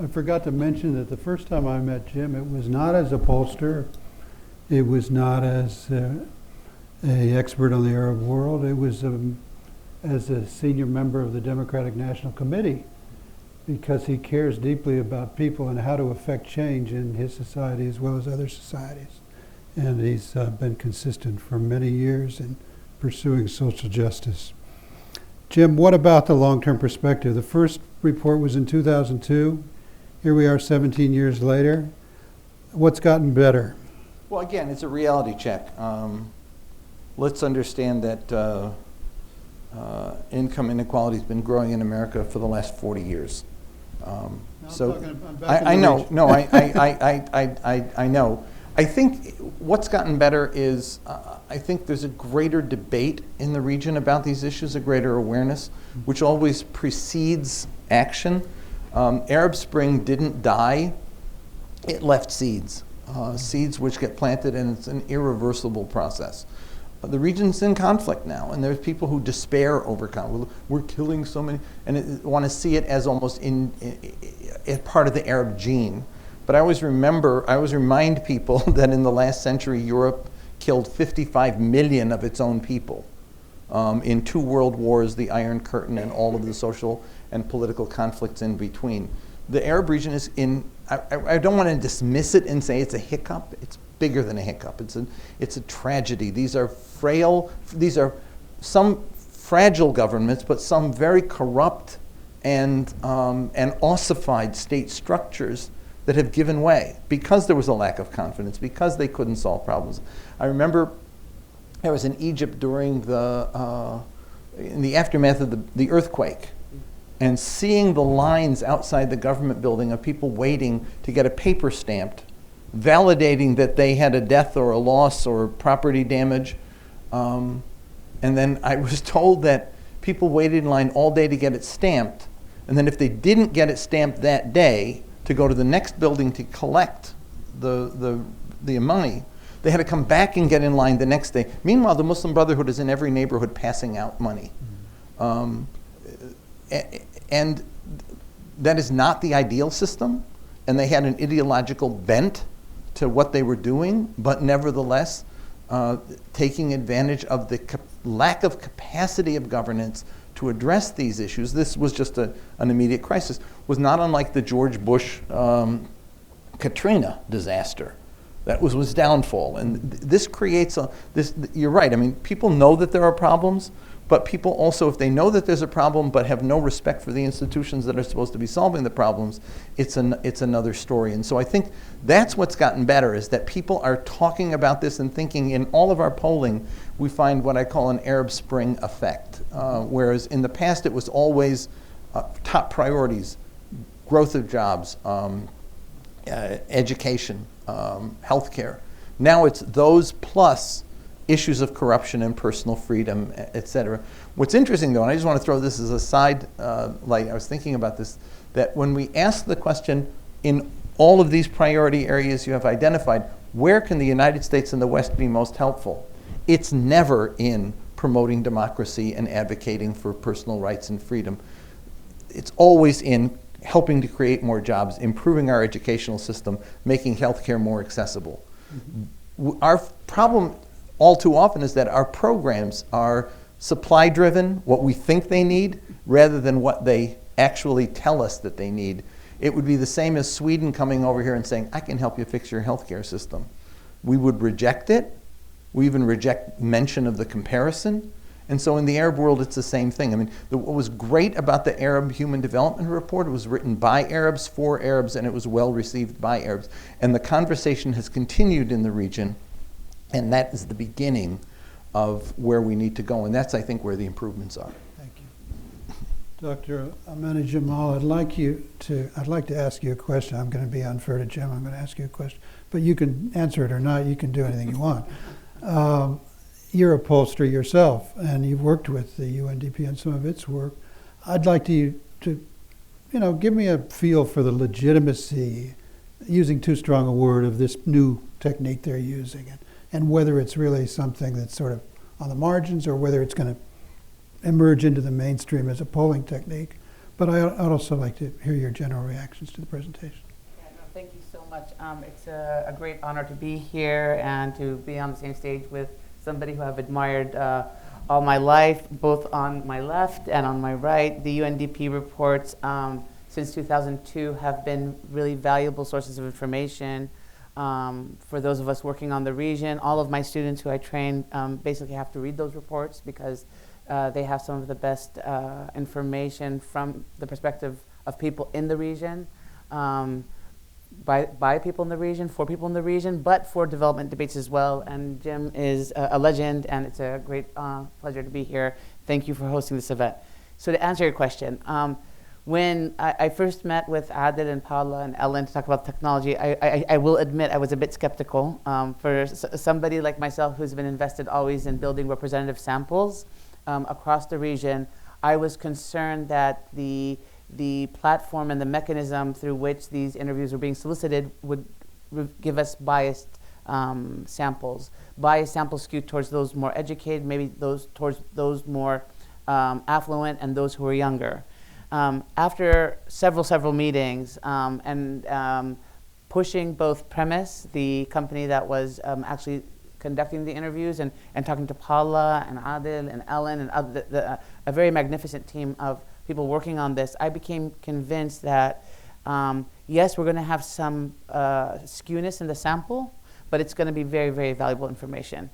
I forgot to mention that the first time I met Jim, it was not as a pollster. It was not as an expert on the Arab world. It was as a senior member of the Democratic National Committee, because he cares deeply about people and how to affect change in his society as well as other societies. And he's been consistent for many years in pursuing social justice. Jim, what about the long-term perspective? The first report was in 2002. Here we are 17 years later. What's gotten better? Well, again, it's a reality check. Let's understand that income inequality has been growing in America for the last 40 years. I know. No, I know. I think what's gotten better is I think there's a greater debate in the region about these issues, a greater awareness, which always precedes action. Arab Spring didn't die. It left seeds, seeds which get planted, and it's an irreversible process. The region's in conflict now, and there's people who despair over conflict. We're killing so many, and want to see it as almost as part of the Arab gene. But I always remind people that in the last century, Europe killed 55 million of its own people in 2 world wars, the Iron Curtain, and all of the social and political conflicts in between. The Arab region is in, I don't want to dismiss it and say it's a hiccup. It's bigger than a hiccup. It's a tragedy. These are some fragile governments, but some very corrupt and ossified state structures that have given way because there was a lack of confidence, because they couldn't solve problems. I remember I was in Egypt during in the aftermath of the earthquake, and seeing the lines outside the government building of people waiting to get a paper stamped, validating that they had a death or a loss or property damage. And then I was told that people waited in line all day to get it stamped. And then if they didn't get it stamped that day, to go to the next building to collect the money, they had to come back and get in line the next day. Meanwhile, the Muslim Brotherhood is in every neighborhood passing out money. And that is not the ideal system. And they had an ideological bent to what they were doing, but nevertheless, taking advantage of the lack of capacity of governance to address these issues. This was just an immediate crisis. Was not unlike the George Bush Katrina disaster. That was his downfall. And this creates you're right, I mean, people know that there are problems, but people also, if they know that there's a problem but have no respect for the institutions that are supposed to be solving the problems, it's another story. And so I think that's what's gotten better, is that people are talking about this and thinking. In all of our polling, we find what I call an Arab Spring effect. Whereas in the past it was always top priorities: growth of jobs, education, healthcare. Now it's those plus issues of corruption and personal freedom, et cetera. What's interesting, though, and I just want to throw this as a side light, I was thinking about this, that when we ask the question, in all of these priority areas you have identified, where can the United States and the West be most helpful? It's never in promoting democracy and advocating for personal rights and freedom. It's always in helping to create more jobs, improving our educational system, making healthcare more accessible. Mm-hmm. Our problem all too often is that our programs are supply-driven, what we think they need, rather than what they actually tell us that they need. It would be the same as Sweden coming over here and saying, I can help you fix your healthcare system. We would reject it. We even reject mention of the comparison. And so in the Arab world, it's the same thing. I mean, what was great about the Arab Human Development Report, it was written by Arabs, for Arabs, and it was well received by Arabs. And the conversation has continued in the region, and that is the beginning of where we need to go. And that's, I think, where the improvements are. Thank you. Dr. Amani Jamal, I'd like to ask you a question. I'm going to be unfair to Jim. I'm going to ask you a question. But you can answer it or not. You can do anything you want. You're a pollster yourself, and you've worked with the UNDP and some of its work. I'd like you to give me a feel for the legitimacy, using too strong a word, of this new technique they're using, and whether it's really something that's sort of on the margins or whether it's going to emerge into the mainstream as a polling technique. But I'd also like to hear your general reactions to the presentation. Yeah, no, thank you so much. It's a great honor to be here and to be on the same stage with somebody who I've admired all my life, both on my left and on my right. The UNDP reports since 2002 have been really valuable sources of information for those of us working on the region. All of my students who I train basically have to read those reports because they have some of the best information from the perspective of people in the region, by people in the region, for people in the region, but for development debates as well. And Jim is a legend, and it's a great pleasure to be here. Thank you for hosting this event. So to answer your question, when I first met with Adil and Paula and Ellen to talk about technology, I will admit I was a bit skeptical. For somebody like myself who's been invested always in building representative samples across the region, I was concerned that the platform and the mechanism through which these interviews were being solicited would give us biased samples. Biased samples skewed towards those more educated, maybe towards those more affluent and those who are younger. After several meetings and pushing both Premise, the company that was actually conducting the interviews, and talking to Paula and Adil and Ellen and a very magnificent team of people working on this, I became convinced that yes, we're going to have some skewness in the sample, but it's going to be very, very valuable information.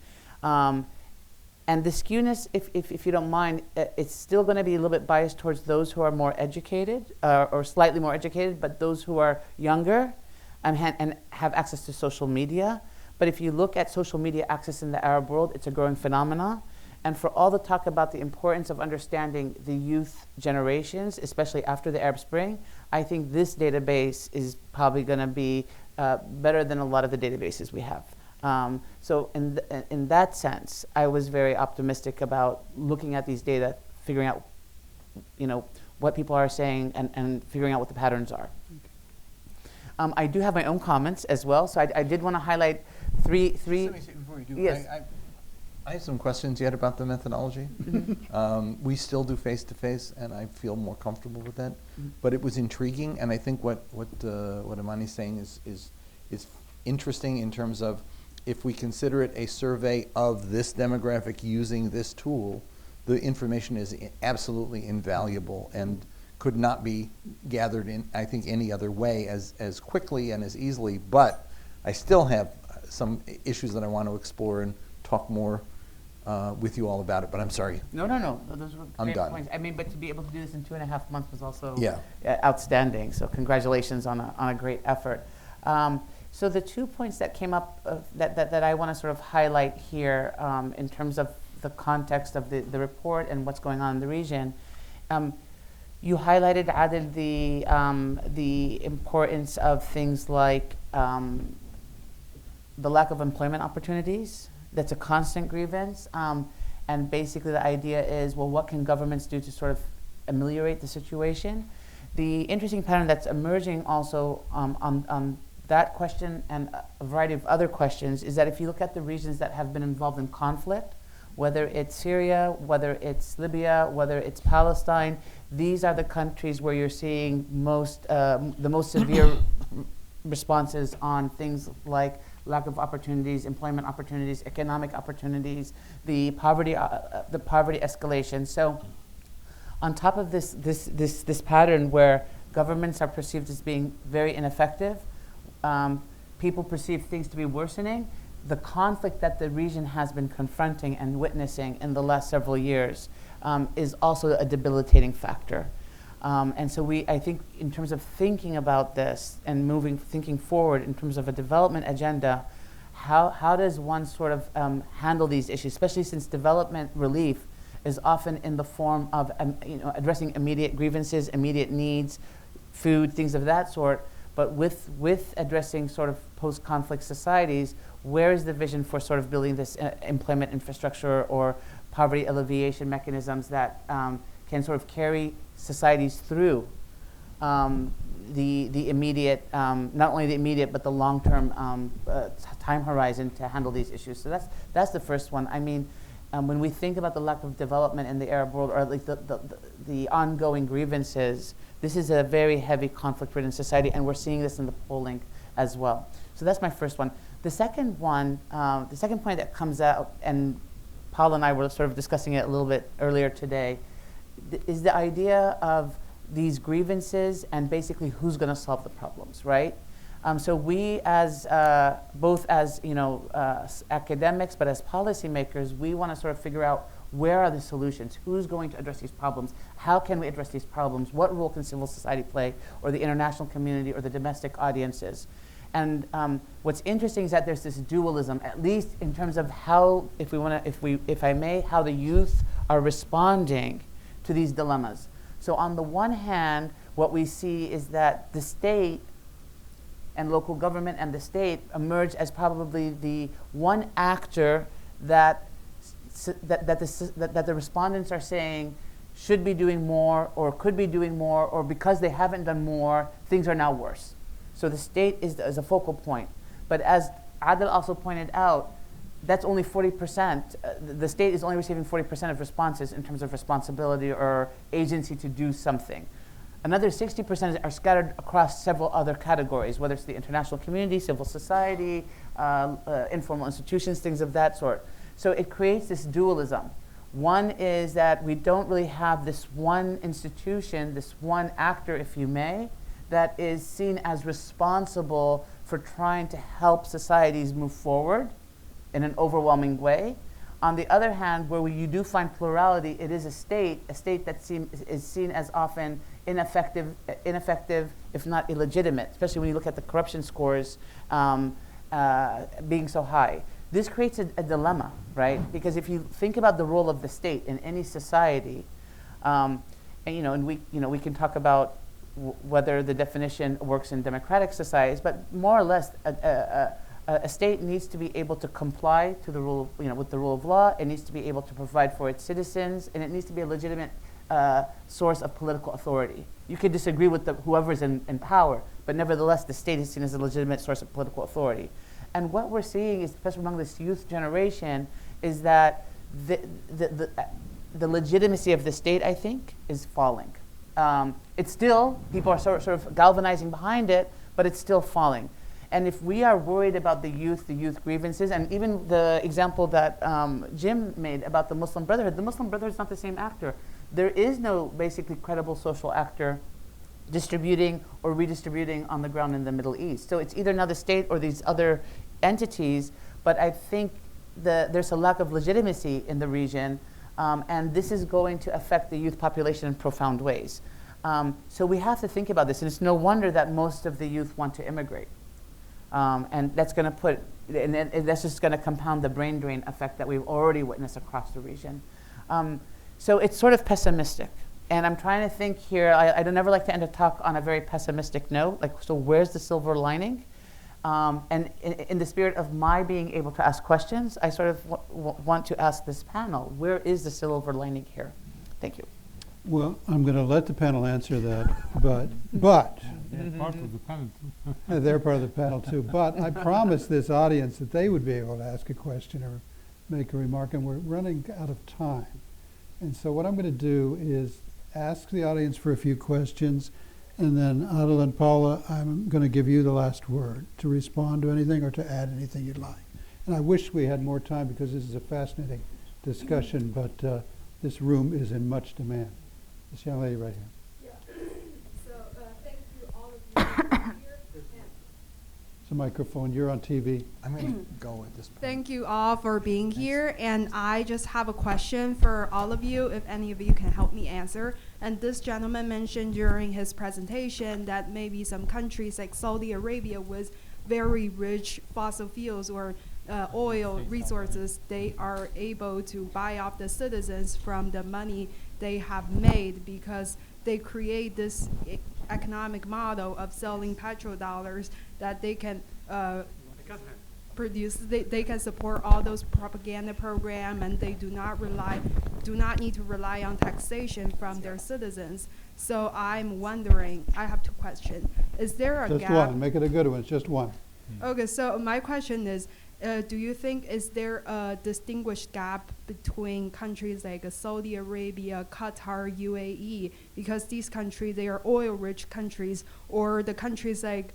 And the skewness, if you don't mind, it's still going to be a little bit biased towards those who are more educated or slightly more educated, but those who are younger and have access to social media. But if you look at social media access in the Arab world, it's a growing phenomenon. And for all the talk about the importance of understanding the youth generations, especially after the Arab Spring, I think this database is probably going to be better than a lot of the databases we have. So in that sense, I was very optimistic about looking at these data, figuring out, what people are saying and figuring out what the patterns are. I do have my own comments as well, so I did want to highlight three. Let me say before you do, Yes. I have some questions yet about the methodology. We still do face-to-face, and I feel more comfortable with that. But it was intriguing, and I think what Imani's saying is interesting in terms of if we consider it a survey of this demographic using this tool, the information is absolutely invaluable and could not be gathered in, I think, any other way as quickly and as easily. But I still have some issues that I want to explore and talk more with you all about it, but I'm sorry. No. Those were I'm great done. points. I mean, but to be able to do this in 2.5 months was also Yeah. Outstanding. So congratulations on a great effort. So the 2 points that came up that I want to sort of highlight here in terms of the context of the report and what's going on in the region. You highlighted, Adil, the importance of things like the lack of employment opportunities. That's a constant grievance. And basically the idea is, well, what can governments do to sort of ameliorate the situation? The interesting pattern that's emerging also on that question and a variety of other questions is that if you look at the regions that have been involved in conflict, whether it's Syria, whether it's Libya, whether it's Palestine, these are the countries where you're seeing the most severe responses on things like lack of opportunities, employment opportunities, economic opportunities, the poverty escalation. So, on top of this pattern where governments are perceived as being very ineffective, people perceive things to be worsening. The conflict that the region has been confronting and witnessing in the last several years is also a debilitating factor. And so I think in terms of thinking about this and thinking forward in terms of a development agenda, how does one sort of handle these issues, especially since development relief is often in the form of addressing immediate grievances, immediate needs, food, things of that sort, but with addressing sort of post-conflict societies, where is the vision for sort of building this employment infrastructure or poverty alleviation mechanisms that can sort of carry societies through the immediate, not only the immediate, but the long-term time horizon to handle these issues. So that's the first one. I mean, when we think about the lack of development in the Arab world, or at least the ongoing grievances, this is a very heavy conflict-ridden society, and we're seeing this in the polling as well. So that's my first one. The second one, the second point that comes out, and Paul and I were sort of discussing it a little bit earlier today, is the idea of these grievances and basically who's going to solve the problems, right? So we, as both as academics, but as policymakers, we want to sort of figure out where are the solutions, who's going to address these problems, how can we address these problems, what role can civil society play, or the international community, or the domestic audiences. And what's interesting is that there's this dualism, at least in terms of how, if I may, how the youth are responding to these dilemmas. So on the one hand, what we see is that the state and local government and the state emerge as probably the one actor that the respondents are saying should be doing more or could be doing more, or because they haven't done more, things are now worse. So the state is a focal point. But as Adil also pointed out, that's only 40%. The state is only receiving 40% of responses in terms of responsibility or agency to do something. Another 60% are scattered across several other categories, whether it's the international community, civil society, informal institutions, things of that sort. So it creates this dualism. One is that we don't really have this one institution, this one actor, if you may, that is seen as responsible for trying to help societies move forward in an overwhelming way. On the other hand, where you do find plurality, it is a state that is seen as often ineffective, if not illegitimate, especially when you look at the corruption scores being so high. This creates a dilemma, right? Because if you think about the role of the state in any society, and we can talk about whether the definition works in democratic societies, but more or less, a state needs to be able to comply to the rule, with the rule of law. It needs to be able to provide for its citizens, and it needs to be a legitimate source of political authority. You could disagree with whoever's in power, but nevertheless, the state is seen as a legitimate source of political authority. And what we're seeing, especially among this youth generation, is that the legitimacy of the state, I think, is falling. It's still, people are sort of galvanizing behind it, but it's still falling. And if we are worried about the youth grievances, and even the example that Jim made about the Muslim Brotherhood is not the same actor. There is no basically credible social actor distributing or redistributing on the ground in the Middle East. So it's either now the state or these other entities, but I think there's a lack of legitimacy in the region, and this is going to affect the youth population in profound ways. So we have to think about this, and it's no wonder that most of the youth want to immigrate. And that's going to that's just going to compound the brain drain effect that we've already witnessed across the region. So it's sort of pessimistic. And I'm trying to think here, I don't ever like to end a talk on a very pessimistic note, so where's the silver lining? And in the spirit of my being able to ask questions, I sort of want to ask this panel, where is the silver lining here? Thank you. Well, I'm going to let the panel answer that, but They're part of the panel too. they're part of the panel too. But I promised this audience that they would be able to ask a question or make a remark, and we're running out of time. And so what I'm going to do is ask the audience for a few questions, and then Adel and Paula, I'm going to give you the last word to respond to anything or to add anything you'd like. And I wish we had more time because this is a fascinating discussion, but this room is in much demand. This young lady right here. Yeah. So thank you all of you for being here. It's a microphone. You're on TV. I'm going to go at this point. Thank you all for being here. And I just have a question for all of you, if any of you can help me answer. And this gentleman mentioned during his presentation that maybe some countries like Saudi Arabia with very rich fossil fuels or oil resources, they are able to buy off the citizens from the money they have made because they create this economic model of selling petrodollars that they can produce. They can support all those propaganda program, and they do not need to rely on taxation from their citizens. So I'm wondering, I have two questions. Is there a Just gap? one. Make it a good one. It's just one. Okay, so my question is, do you think is there a distinguished gap between countries like Saudi Arabia, Qatar, UAE, because these countries, they are oil-rich countries, or the countries like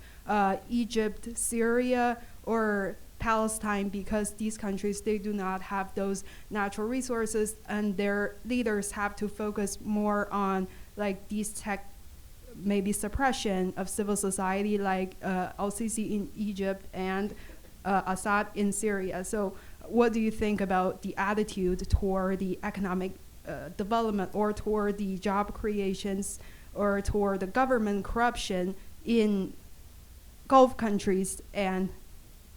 Egypt, Syria, or Palestine, because these countries, they do not have those natural resources, and their leaders have to focus more on like these tech, maybe suppression of civil society, like al-Sisi in Egypt and Assad in Syria. So what do you think about the attitude toward the economic development, or toward the job creations, or toward the government corruption in Gulf countries and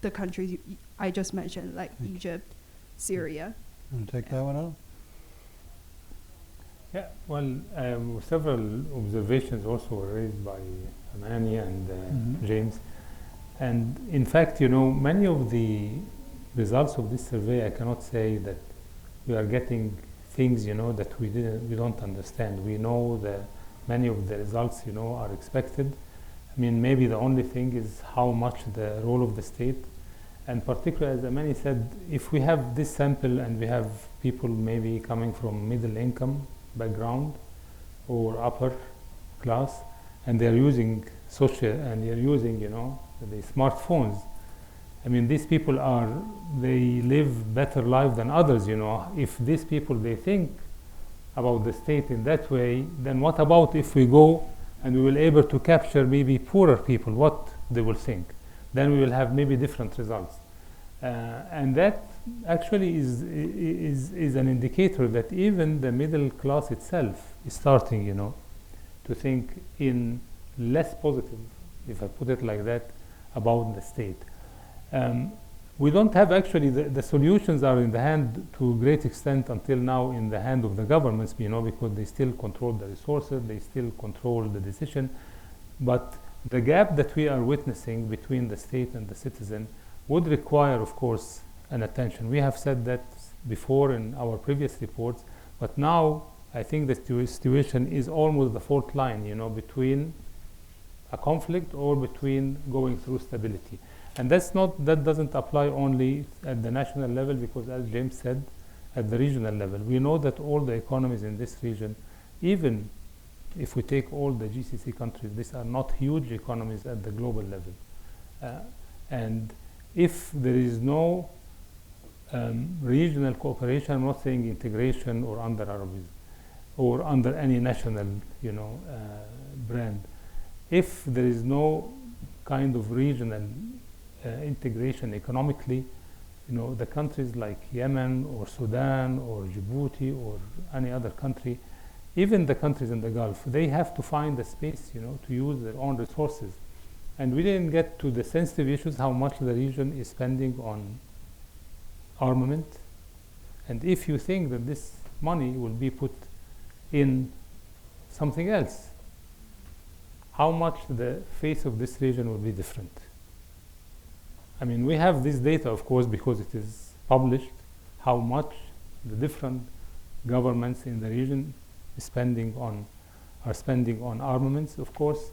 the countries I just mentioned, like Egypt, Syria? You want to take that one out? Yeah, well, several observations also were raised by Amani and James. And in fact, many of the results of this survey, I cannot say that we are getting things, that we don't understand. We know that many of the results, are expected. I mean, maybe the only thing is how much the role of the state, and particularly, as Amani said, if we have this sample and we have people maybe coming from middle income background or upper class, and they're using social, and they're using, the smartphones. I mean, these people they live better life than others, If these people, they think about the state in that way, then what about if we go and we will able to capture maybe poorer people, what they will think? Then we will have maybe different results. And that actually is an indicator that even the middle class itself is starting, to think in less positive, if I put it like that, about the state. we don't have actually, the solutions are in the hand to a great extent until now in the hand of the governments, because they still control the resources, they still control the decision. But the gap that we are witnessing between the state and the citizen would require, of course, an attention. We have said that before in our previous reports, but now I think the situation is almost the fault line, between a conflict or between going through stability. And that doesn't apply only at the national level, because as James said, at the regional level. We know that all the economies in this region, even if we take all the GCC countries, these are not huge economies at the global level. And if there is no regional cooperation, I'm not saying integration or under Arabism or under any national, brand. If there is no kind of regional integration economically, the countries like Yemen or Sudan or Djibouti or any other country, even the countries in the Gulf, they have to find a space, to use their own resources. And we didn't get to the sensitive issues, how much the region is spending on armament. And if you think that this money will be put in something else, how much the face of this region will be different. I mean, we have this data, of course, because it is published, how much the different governments in the region are spending on armaments. Of course,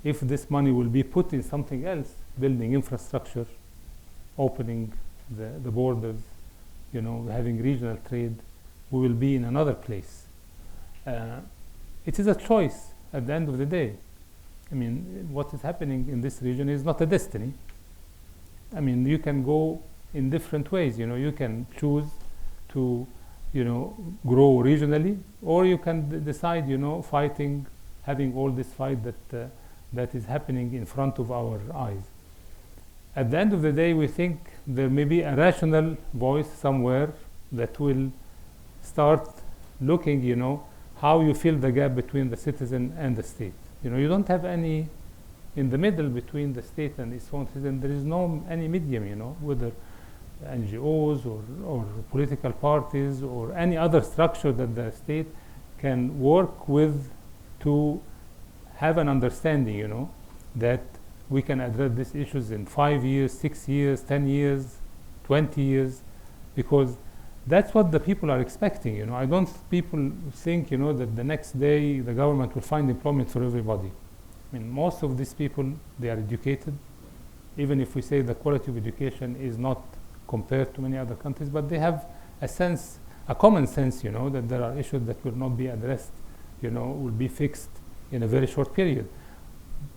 if this money will be put in something else, building infrastructure, opening the borders, having regional trade, we will be in another place. It is a choice at the end of the day. I mean, what is happening in this region is not a destiny. I mean, you can go in different ways. You can choose to, grow regionally, or you can decide, fighting, having all this fight that is happening in front of our eyes. At the end of the day, we think there may be a rational voice somewhere that will start looking, how you fill the gap between the citizen and the state. You don't have any in the middle between the state and its own citizen. There is no any medium, whether NGOs or political parties or any other structure that the state can work with to have an understanding, that we can address these issues in 5 years, 6 years, 10 years, 20 years, because that's what the people are expecting. I don't people think, that the next day the government will find employment for everybody. I mean, most of these people, they are educated, even if we say the quality of education is not compared to many other countries, but they have a common sense, that there are issues that will not be addressed, will be fixed in a very short period.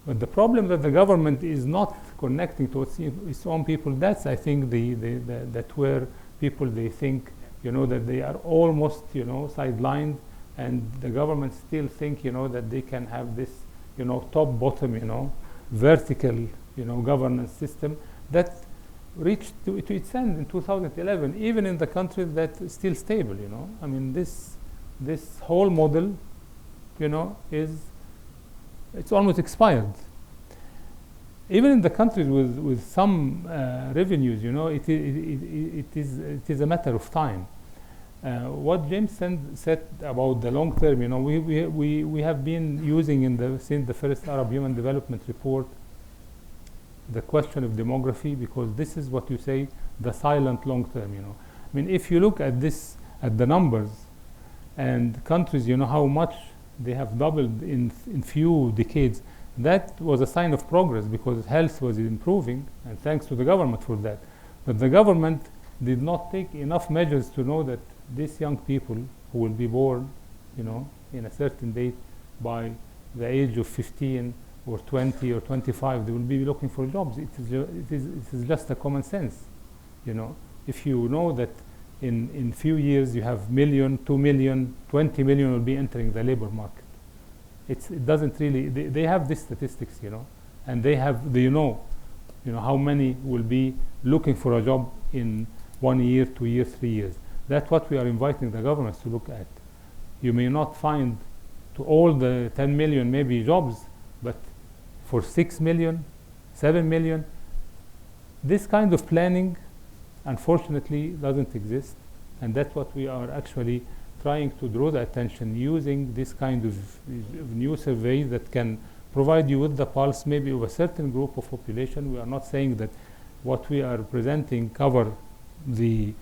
But the problem that the government is not connecting to its own people, that's, I think, that where people, they think, that they are almost, sidelined, and the government still think, that they can have this, top-bottom, vertical, governance system that reached to its end in 2011, even in the countries that are still stable, I mean, this whole model, it's almost expired. Even in the countries with some revenues, it is a matter of time. What James said about the long term, we have been using since the first Arab Human Development Report the question of demography, because this is what you say, the silent long term. I mean, if you look at the numbers and countries, how much they have doubled in few decades, that was a sign of progress, because health was improving, and thanks to the government for that. But the government did not take enough measures to know that these young people who will be born, in a certain date, by the age of 15 or 20 or 25, they will be looking for jobs. It is just a common sense. If you know that in few years you have 1 million, 2 million, 20 million will be entering the labor market. It doesn't really, they have these statistics, and they know how many will be looking for a job in 1 year, 2 years, 3 years. That's what we are inviting the governments to look at. You may not find to all the 10 million maybe jobs, but for 6 million, 7 million, this kind of planning unfortunately doesn't exist, and that's what we are actually trying to draw the attention using this kind of new survey that can provide you with the pulse maybe of a certain group of population. We are not saying that what we are presenting cover is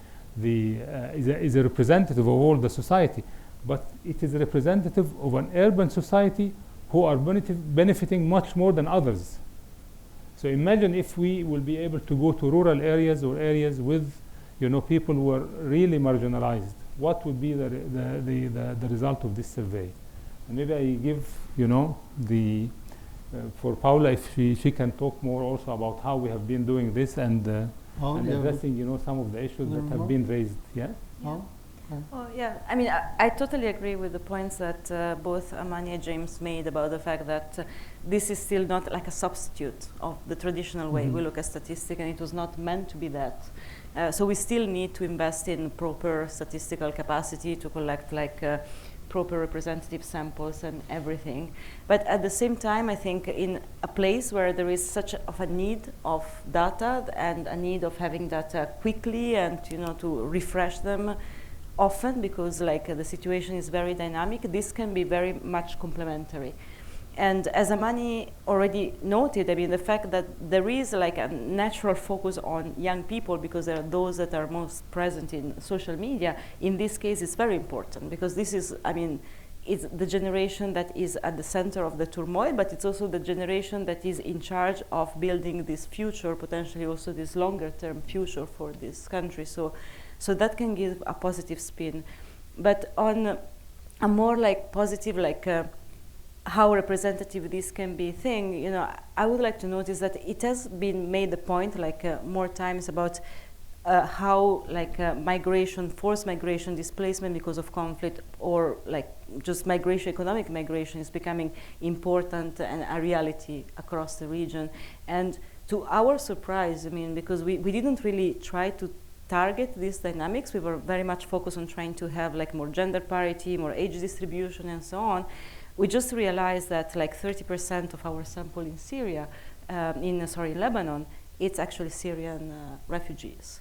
a representative of all the society, but it is representative of an urban society who are benefiting much more than others. So imagine if we will be able to go to rural areas or areas with, people who are really marginalized. What would be the result of this survey? And maybe I give, for Paula, if she can talk more also about how we have been doing this and addressing, some of the issues that have been raised. Yeah. Oh, yeah. I mean, I totally agree with the points that both Amani and James made about the fact that this is still not like a substitute of the traditional way we look at statistics, and it was not meant to be that. So we still need to invest in proper statistical capacity to collect proper representative samples and everything. But at the same time, I think in a place where there is such a need of data and a need of having data quickly and to refresh them often, because the situation is very dynamic, this can be very much complementary. And as Amani already noted, I mean, the fact that there is a natural focus on young people because they are those that are most present in social media, in this case is very important, because this is, it's the generation that is at the center of the turmoil, but it's also the generation that is in charge of building this future, potentially also this longer term future for this country. So that can give a positive spin. But on a more positive, how representative this can be thing, I would like to notice that it has been made the point more times about how migration, forced migration, displacement because of conflict, or just migration, economic migration is becoming important and a reality across the region. And to our surprise, because we didn't really try to target these dynamics, we were very much focused on trying to have more gender parity, more age distribution and so on. We just realized that 30% of our sample in Syria, in Lebanon, it's actually Syrian refugees.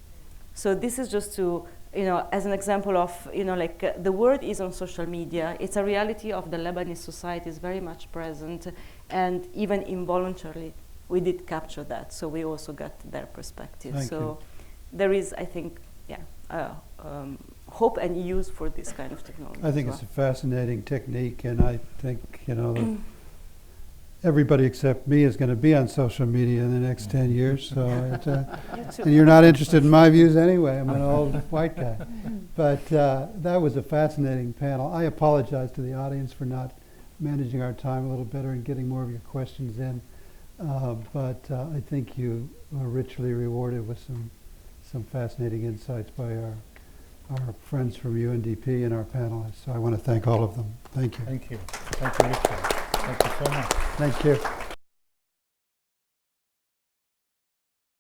So this is just to, as an example of, the word is on social media. It's a reality of the Lebanese society is very much present, and even involuntarily, we did capture that. So we also got their perspective. Thank you. There is, I think, hope and use for this kind of technology. I think it's a fascinating technique, and I think that everybody except me is going to be on social media in the next 10 years. So, and you're not interested in my views anyway. I'm an old white guy. But that was a fascinating panel. I apologize to the audience for not managing our time a little better and getting more of your questions in. But I think you were richly rewarded with some fascinating insights by our friends from UNDP and our panelists. So I want to thank all of them. Thank you. Thank you. Thank you, Richard. Thank you so much. Thank you.